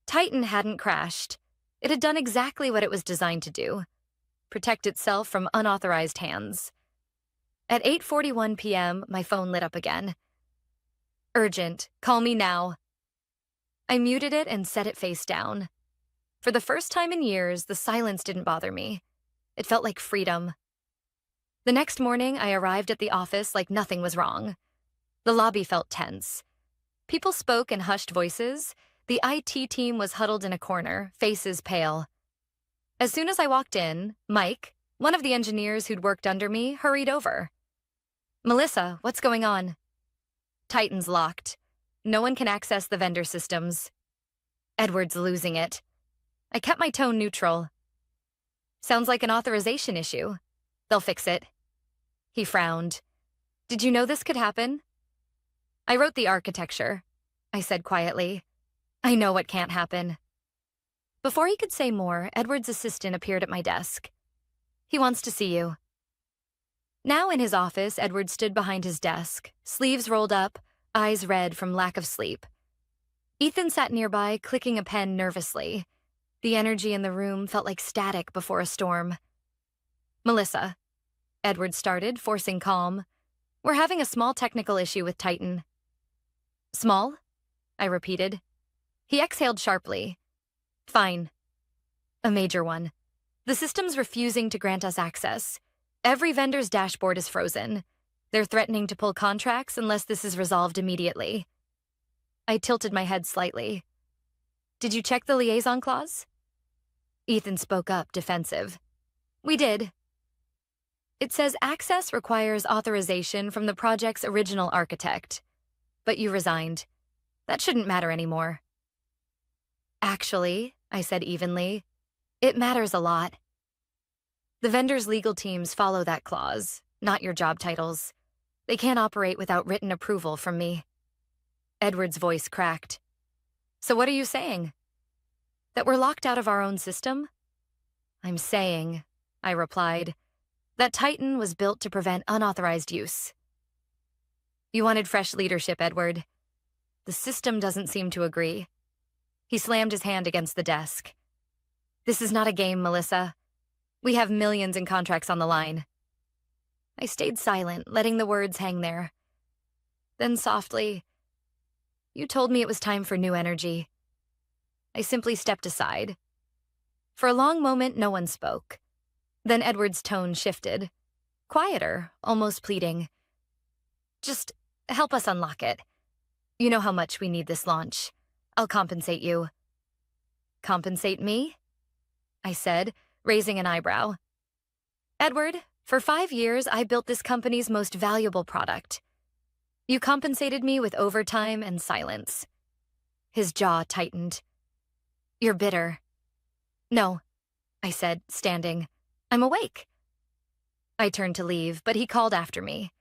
Titan hadn't crashed. It had done exactly what it was designed to do. protect itself from unauthorized hands. At 8:41 p.m., my phone lit up again. Urgent, call me now. I muted it and set it face down. For the first time in years, the silence didn't bother me. It felt like freedom. The next morning, I arrived at the office like nothing was wrong. The lobby felt tense. People spoke in hushed voices. The IT team was huddled in a corner, faces pale. As soon as I walked in, Mike, one of the engineers who'd worked under me, hurried over. "Melissa, what's going on?" "Titan's locked. No one can access the vendor systems." "Edward's losing it." I kept my tone neutral. "Sounds like an authorization issue. They'll fix it." He frowned. "Did you know this could happen?" "I wrote the architecture," I said quietly. "I know what can't happen." Before he could say more, Edward's assistant appeared at my desk. "He wants to see you." Now in his office, Edward stood behind his desk, sleeves rolled up, eyes red from lack of sleep. Ethan sat nearby, clicking a pen nervously. The energy in the room felt like static before a storm. "Melissa," Edward started, forcing calm, "we're having a small technical issue with Titan." "Small?" I repeated. He exhaled sharply. "Fine. A major one. The system's refusing to grant us access. Every vendor's dashboard is frozen. They're threatening to pull contracts unless this is resolved immediately." I tilted my head slightly. "Did you check the liaison clause?" Ethan spoke up, defensive. "We did. It says access requires authorization from the project's original architect. But you resigned. That shouldn't matter anymore." "Actually," I said evenly, "it matters a lot. The vendor's legal teams follow that clause, not your job titles. They can't operate without written approval from me." Edward's voice cracked. "So what are you saying? That we're locked out of our own system?" "I'm saying," I replied, "that Titan was built to prevent unauthorized use." "You wanted fresh leadership, Edward. The system doesn't seem to agree." He slammed his hand against the desk. "This is not a game, Melissa. We have millions in contracts on the line." I stayed silent, letting the words hang there. Then softly, "You told me it was time for new energy." I simply stepped aside. For a long moment, no one spoke. Then Edward's tone shifted. Quieter, almost pleading. "Just help us unlock it. You know how much we need this launch. I'll compensate you." "Compensate me?" I said, raising an eyebrow. "Edward, for 5 years, I built this company's most valuable product. You compensated me with overtime and silence." His jaw tightened. "You're bitter." "No," I said, standing. "I'm awake." I turned to leave, but he called after me.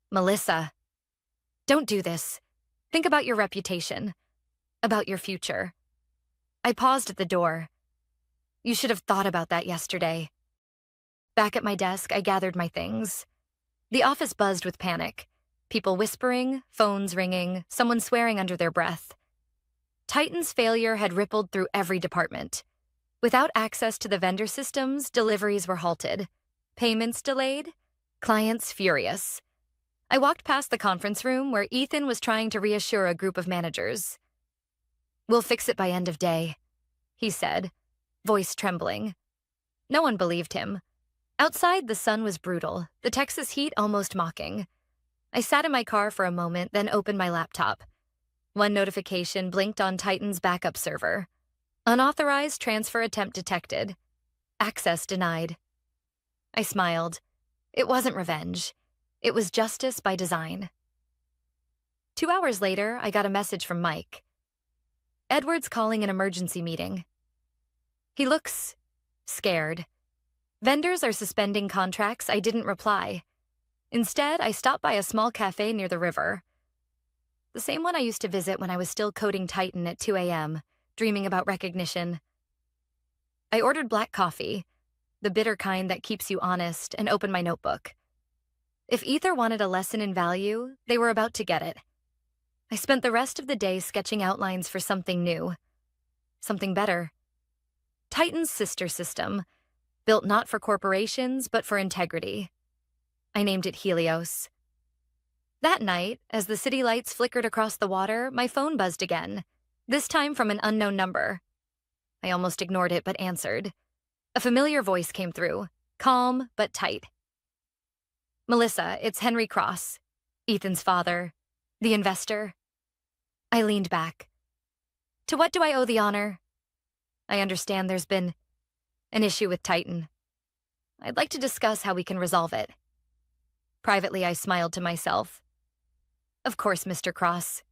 "Melissa, don't do this. Think about your reputation. About your future." I paused at the door. "You should have thought about that yesterday." Back at my desk, I gathered my things. The office buzzed with panic. People whispering, phones ringing, someone swearing under their breath. Titan's failure had rippled through every department. Without access to the vendor systems, deliveries were halted. Payments delayed. Clients furious. I walked past the conference room where Ethan was trying to reassure a group of managers. "We'll fix it by end of day," he said, voice trembling. No one believed him. Outside, the sun was brutal, the Texas heat almost mocking. I sat in my car for a moment, then opened my laptop. One notification blinked on Titan's backup server. Unauthorized transfer attempt detected. Access denied. I smiled. It wasn't revenge. It was justice by design. 2 hours later, I got a message from Mike. "Edward's calling an emergency meeting." He looks scared. Vendors are suspending contracts. I didn't reply. Instead, I stopped by a small cafe near the river. The same one I used to visit when I was still coding Titan at 2 a.m., dreaming about recognition. I ordered black coffee, the bitter kind that keeps you honest, and opened my notebook. If either wanted a lesson in value, they were about to get it. I spent the rest of the day sketching outlines for something new. Something better. Titan's sister system. built not for corporations, but for integrity. I named it Helios. That night, as the city lights flickered across the water, my phone buzzed again, this time from an unknown number. I almost ignored it, but answered. A familiar voice came through, calm but tight. "Melissa, it's Henry Cross, Ethan's father, the investor." I leaned back. "To what do I owe the honor?" "I understand there's been an issue with Titan. I'd like to discuss how we can resolve it." Privately, I smiled to myself. "Of course, Mr. Cross."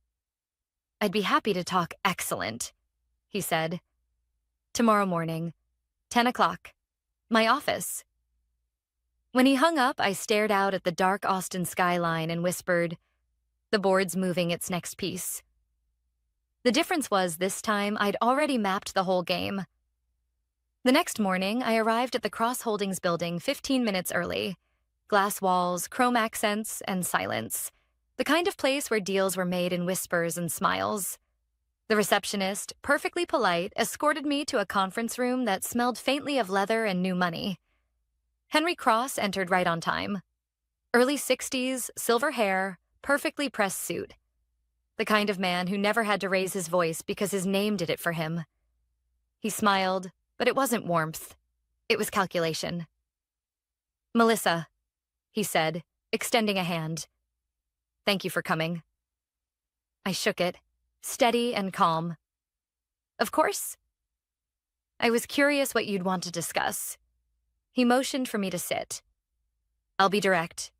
"I'd be happy to talk." "Excellent," he said. "Tomorrow morning, 10 o'clock, my office." When he hung up, I stared out at the dark Austin skyline and whispered, "The board's moving its next piece." The difference was, this time, I'd already mapped the whole game. The next morning, I arrived at the Cross Holdings building 15 minutes early. Glass walls, chrome accents, and silence. The kind of place where deals were made in whispers and smiles. The receptionist, perfectly polite, escorted me to a conference room that smelled faintly of leather and new money. Henry Cross entered right on time. Early 60s, silver hair, perfectly pressed suit. The kind of man who never had to raise his voice because his name did it for him. He smiled, but it wasn't warmth. It was calculation. "Melissa," he said, extending a hand. "Thank you for coming." I shook it, steady and calm. "Of course." "I was curious what you'd want to discuss." He motioned for me to sit. "I'll be direct.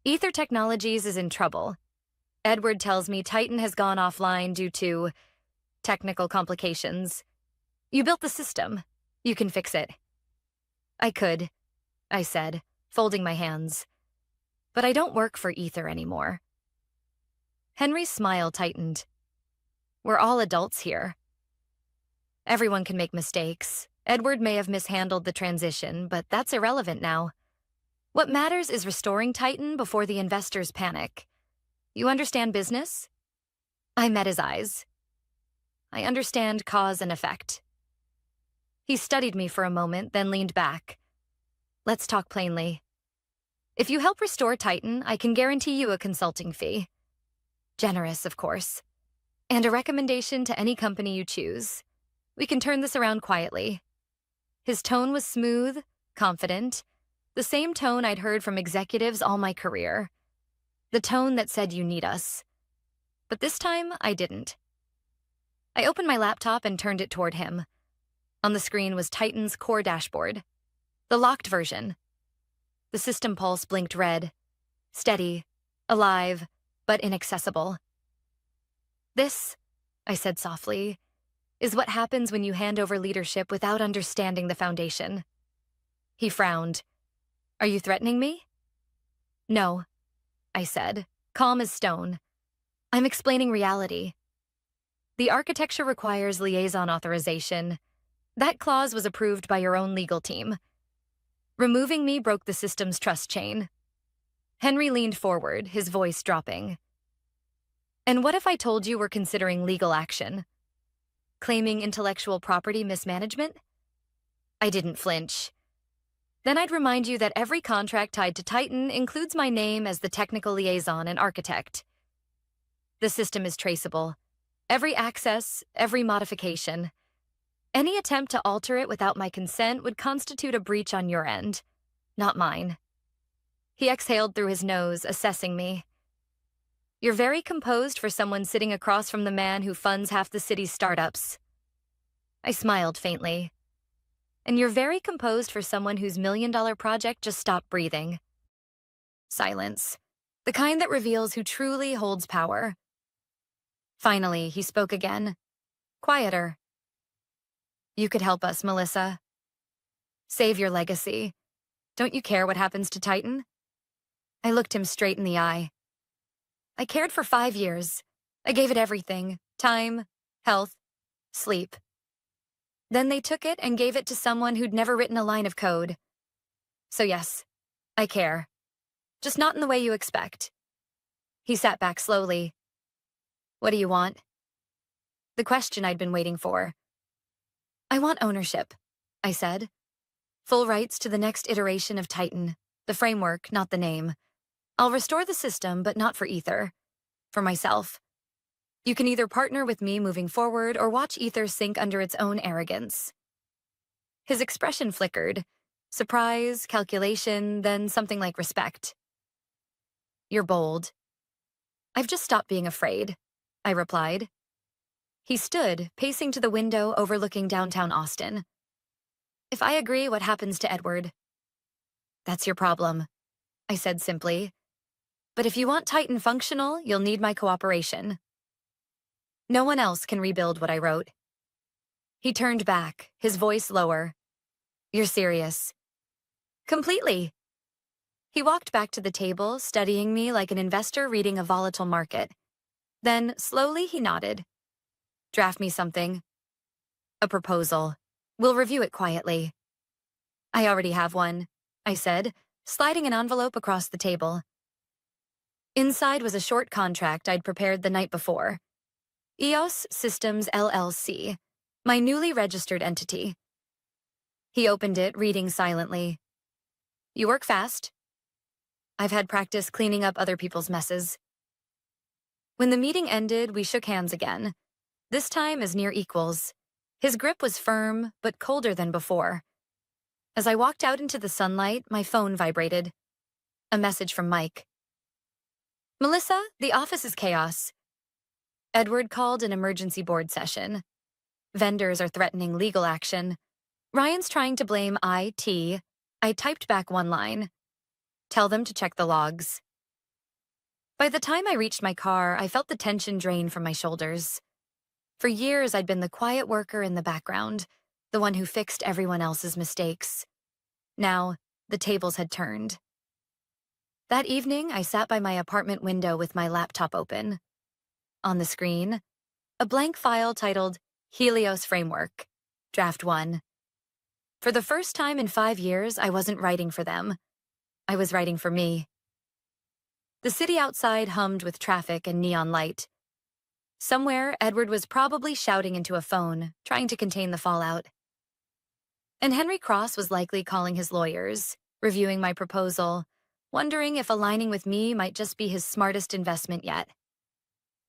Ether Technologies is in trouble. Edward tells me Titan has gone offline due to technical complications. You built the system. You can fix it." "I could," I said, folding my hands. "But I don't work for Ether anymore." Henry's smile tightened. "We're all adults here. Everyone can make mistakes. Edward may have mishandled the transition, but that's irrelevant now. What matters is restoring Titan before the investors panic. You understand business?" I met his eyes. "I understand cause and effect." He studied me for a moment, then leaned back. "Let's talk plainly. If you help restore Titan, I can guarantee you a consulting fee. Generous, of course. And a recommendation to any company you choose. We can turn this around quietly." His tone was smooth, confident, the same tone I'd heard from executives all my career. The tone that said you need us. But this time, I didn't. I opened my laptop and turned it toward him. On the screen was Titan's core dashboard. The locked version. The system pulse blinked red. Steady, alive, but inaccessible. "This," I said softly, "is what happens when you hand over leadership without understanding the foundation." He frowned. "Are you threatening me?" "No," I said, calm as stone. "I'm explaining reality. The architecture requires liaison authorization. That clause was approved by your own legal team. Removing me broke the system's trust chain." Henry leaned forward, his voice dropping. "And what if I told you we're considering legal action? Claiming intellectual property mismanagement?" I didn't flinch. "Then I'd remind you that every contract tied to Titan includes my name as the technical liaison and architect. The system is traceable. Every access, every modification. Any attempt to alter it without my consent would constitute a breach on your end, not mine." He exhaled through his nose, assessing me. "You're very composed for someone sitting across from the man who funds half the city's startups." I smiled faintly. "And you're very composed for someone whose $1 million project just stopped breathing." Silence. The kind that reveals who truly holds power. Finally, he spoke again. Quieter. "You could help us, Melissa. Save your legacy. Don't you care what happens to Titan?" I looked him straight in the eye. "I cared for 5 years. I gave it everything. Time, health, sleep. Then they took it and gave it to someone who'd never written a line of code. So yes, I care. Just not in the way you expect." He sat back slowly. "What do you want?" The question I'd been waiting for. "I want ownership," I said. Full rights to the next iteration of Titan. The framework, not the name. I'll restore the system, but not for Ether. For myself. You can either partner with me moving forward or watch Ether sink under its own arrogance. His expression flickered. Surprise, calculation, then something like respect. You're bold. I've just stopped being afraid, I replied. He stood, pacing to the window overlooking downtown Austin. If I agree, what happens to Edward? That's your problem, I said simply. But if you want Titan functional, you'll need my cooperation. No one else can rebuild what I wrote. He turned back, his voice lower. You're serious. Completely. He walked back to the table, studying me like an investor reading a volatile market. Then, slowly, he nodded. Draft me something. A proposal. We'll review it quietly. I already have one, I said, sliding an envelope across the table. Inside was a short contract I'd prepared the night before. EOS Systems LLC, my newly registered entity. He opened it, reading silently. You work fast. I've had practice cleaning up other people's messes. When the meeting ended, we shook hands again, this time as near equals. His grip was firm, but colder than before. As I walked out into the sunlight, my phone vibrated. A message from Mike. Melissa, the office is chaos. Edward called an emergency board session. Vendors are threatening legal action. Ryan's trying to blame IT. I typed back one line. Tell them to check the logs. By the time I reached my car, I felt the tension drain from my shoulders. For years, I'd been the quiet worker in the background, the one who fixed everyone else's mistakes. Now, the tables had turned. That evening, I sat by my apartment window with my laptop open. On the screen, a blank file titled Helios Framework, Draft 1. For the first time in 5 years, I wasn't writing for them. I was writing for me. The city outside hummed with traffic and neon light. Somewhere, Edward was probably shouting into a phone, trying to contain the fallout. And Henry Cross was likely calling his lawyers, reviewing my proposal, wondering if aligning with me might just be his smartest investment yet.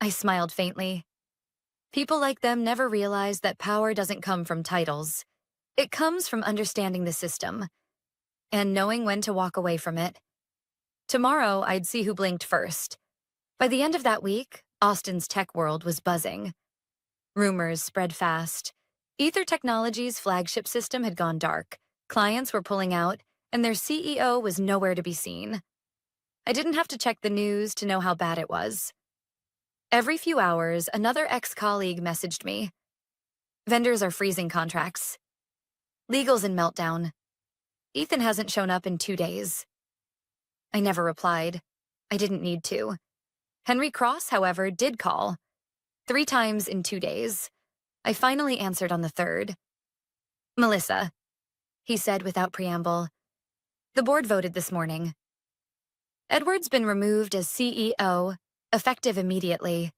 I smiled faintly. People like them never realize that power doesn't come from titles. It comes from understanding the system and knowing when to walk away from it. Tomorrow, I'd see who blinked first. By the end of that week, Austin's tech world was buzzing. Rumors spread fast. Ether Technologies' flagship system had gone dark. Clients were pulling out, and their CEO was nowhere to be seen. I didn't have to check the news to know how bad it was. Every few hours, another ex-colleague messaged me. Vendors are freezing contracts. Legal's in meltdown. Ethan hasn't shown up in 2 days. I never replied. I didn't need to. Henry Cross, however, did call. 3 times in 2 days. I finally answered on the third. Melissa, he said without preamble. The board voted this morning. Edward's been removed as CEO, effective immediately.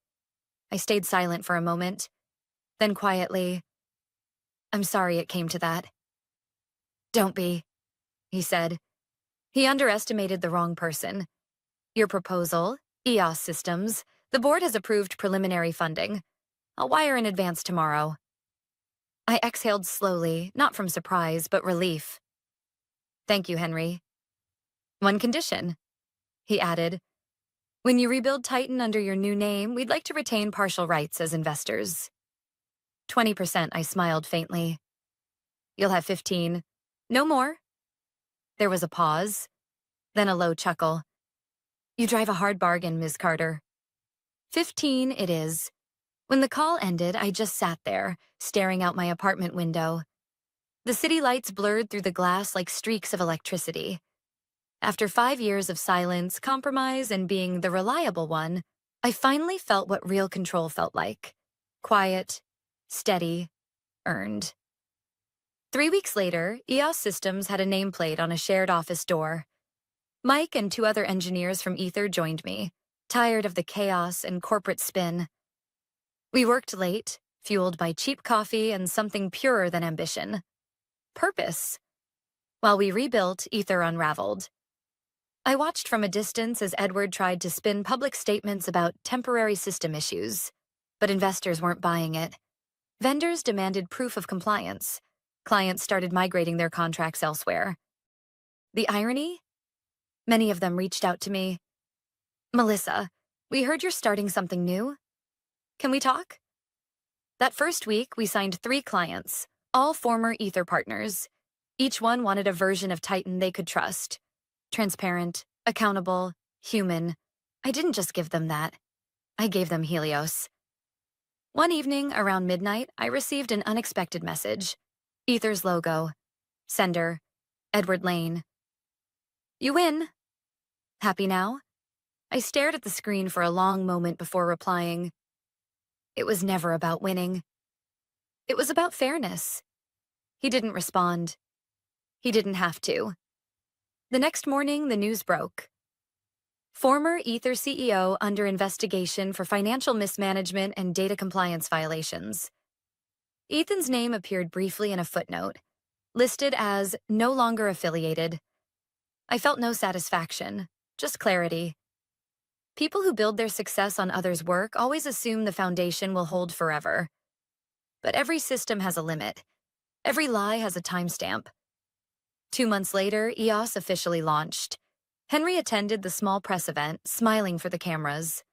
I stayed silent for a moment. Then quietly, I'm sorry it came to that. Don't be, he said. He underestimated the wrong person. Your proposal, EOS Systems, the board has approved preliminary funding. I'll wire in advance tomorrow. I exhaled slowly, not from surprise, but relief. Thank you, Henry. One condition, he added. When you rebuild Titan under your new name, we'd like to retain partial rights as investors. 20%, I smiled faintly. You'll have 15. No more. There was a pause, then a low chuckle. You drive a hard bargain, Ms. Carter. 15 it is. When the call ended, I just sat there, staring out my apartment window. The city lights blurred through the glass like streaks of electricity. After 5 years of silence, compromise, and being the reliable one, I finally felt what real control felt like. Quiet, steady, earned. 3 weeks later, EOS Systems had a nameplate on a shared office door. Mike and 2 other engineers from Ether joined me, tired of the chaos and corporate spin. We worked late, fueled by cheap coffee and something purer than ambition. Purpose. While we rebuilt, Ether unraveled. I watched from a distance as Edward tried to spin public statements about temporary system issues, but investors weren't buying it. Vendors demanded proof of compliance. Clients started migrating their contracts elsewhere. The irony? Many of them reached out to me. Melissa, we heard you're starting something new. Can we talk? That first week, we signed 3 clients, all former Ether partners. Each one wanted a version of Titan they could trust. Transparent, accountable, human. I didn't just give them that. I gave them Helios. One evening, around midnight, I received an unexpected message. Ether's logo. Sender, Edward Lane. You win. Happy now? I stared at the screen for a long moment before replying. It was never about winning. It was about fairness. He didn't respond. He didn't have to. The next morning, the news broke. Former Ether CEO under investigation for financial mismanagement and data compliance violations. Ethan's name appeared briefly in a footnote, listed as no longer affiliated. I felt no satisfaction, just clarity. People who build their success on others' work always assume the foundation will hold forever. But every system has a limit. Every lie has a timestamp. 2 months later, EOS officially launched. Henry attended the small press event, smiling for the cameras.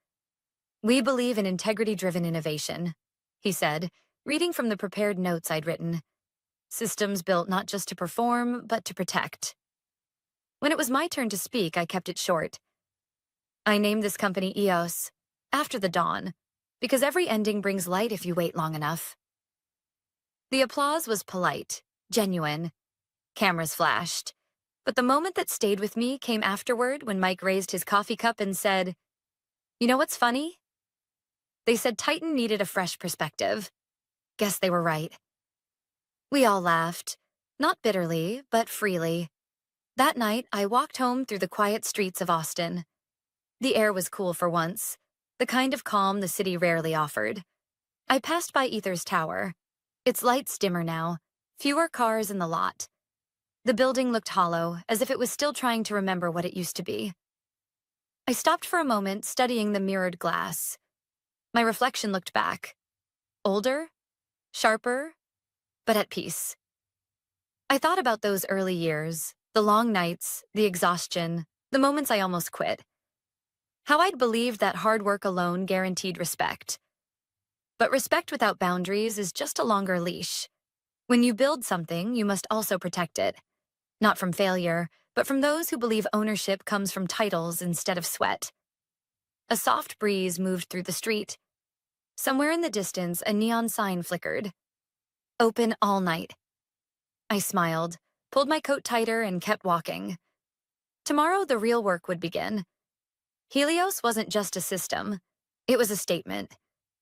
We believe in integrity-driven innovation, he said, reading from the prepared notes I'd written. Systems built not just to perform, but to protect. When it was my turn to speak, I kept it short. I named this company EOS, after the dawn, because every ending brings light if you wait long enough. The applause was polite, genuine. Cameras flashed. But the moment that stayed with me came afterward when Mike raised his coffee cup and said, "You know what's funny? They said Titan needed a fresh perspective. Guess they were right." We all laughed, not bitterly, but freely. That night, I walked home through the quiet streets of Austin. The air was cool for once, the kind of calm the city rarely offered. I passed by Ether's tower. Its lights dimmer now, fewer cars in the lot. The building looked hollow, as if it was still trying to remember what it used to be. I stopped for a moment, studying the mirrored glass. My reflection looked back. Older, sharper, but at peace. I thought about those early years, the long nights, the exhaustion, the moments I almost quit. How I'd believed that hard work alone guaranteed respect. But respect without boundaries is just a longer leash. When you build something, you must also protect it. Not from failure, but from those who believe ownership comes from titles instead of sweat. A soft breeze moved through the street. Somewhere in the distance, a neon sign flickered. Open all night. I smiled, pulled my coat tighter, and kept walking. Tomorrow, the real work would begin. Helios wasn't just a system. It was a statement.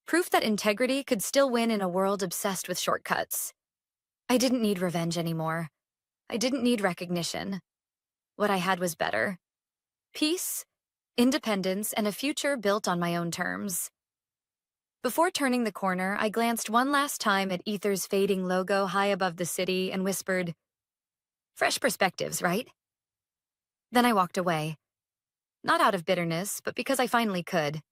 Proof that integrity could still win in a world obsessed with shortcuts. I didn't need revenge anymore. I didn't need recognition. What I had was better. Peace, independence, and a future built on my own terms. Before turning the corner, I glanced one last time at Ether's fading logo high above the city and whispered, "Fresh perspectives, right?" Then I walked away. Not out of bitterness, but because I finally could.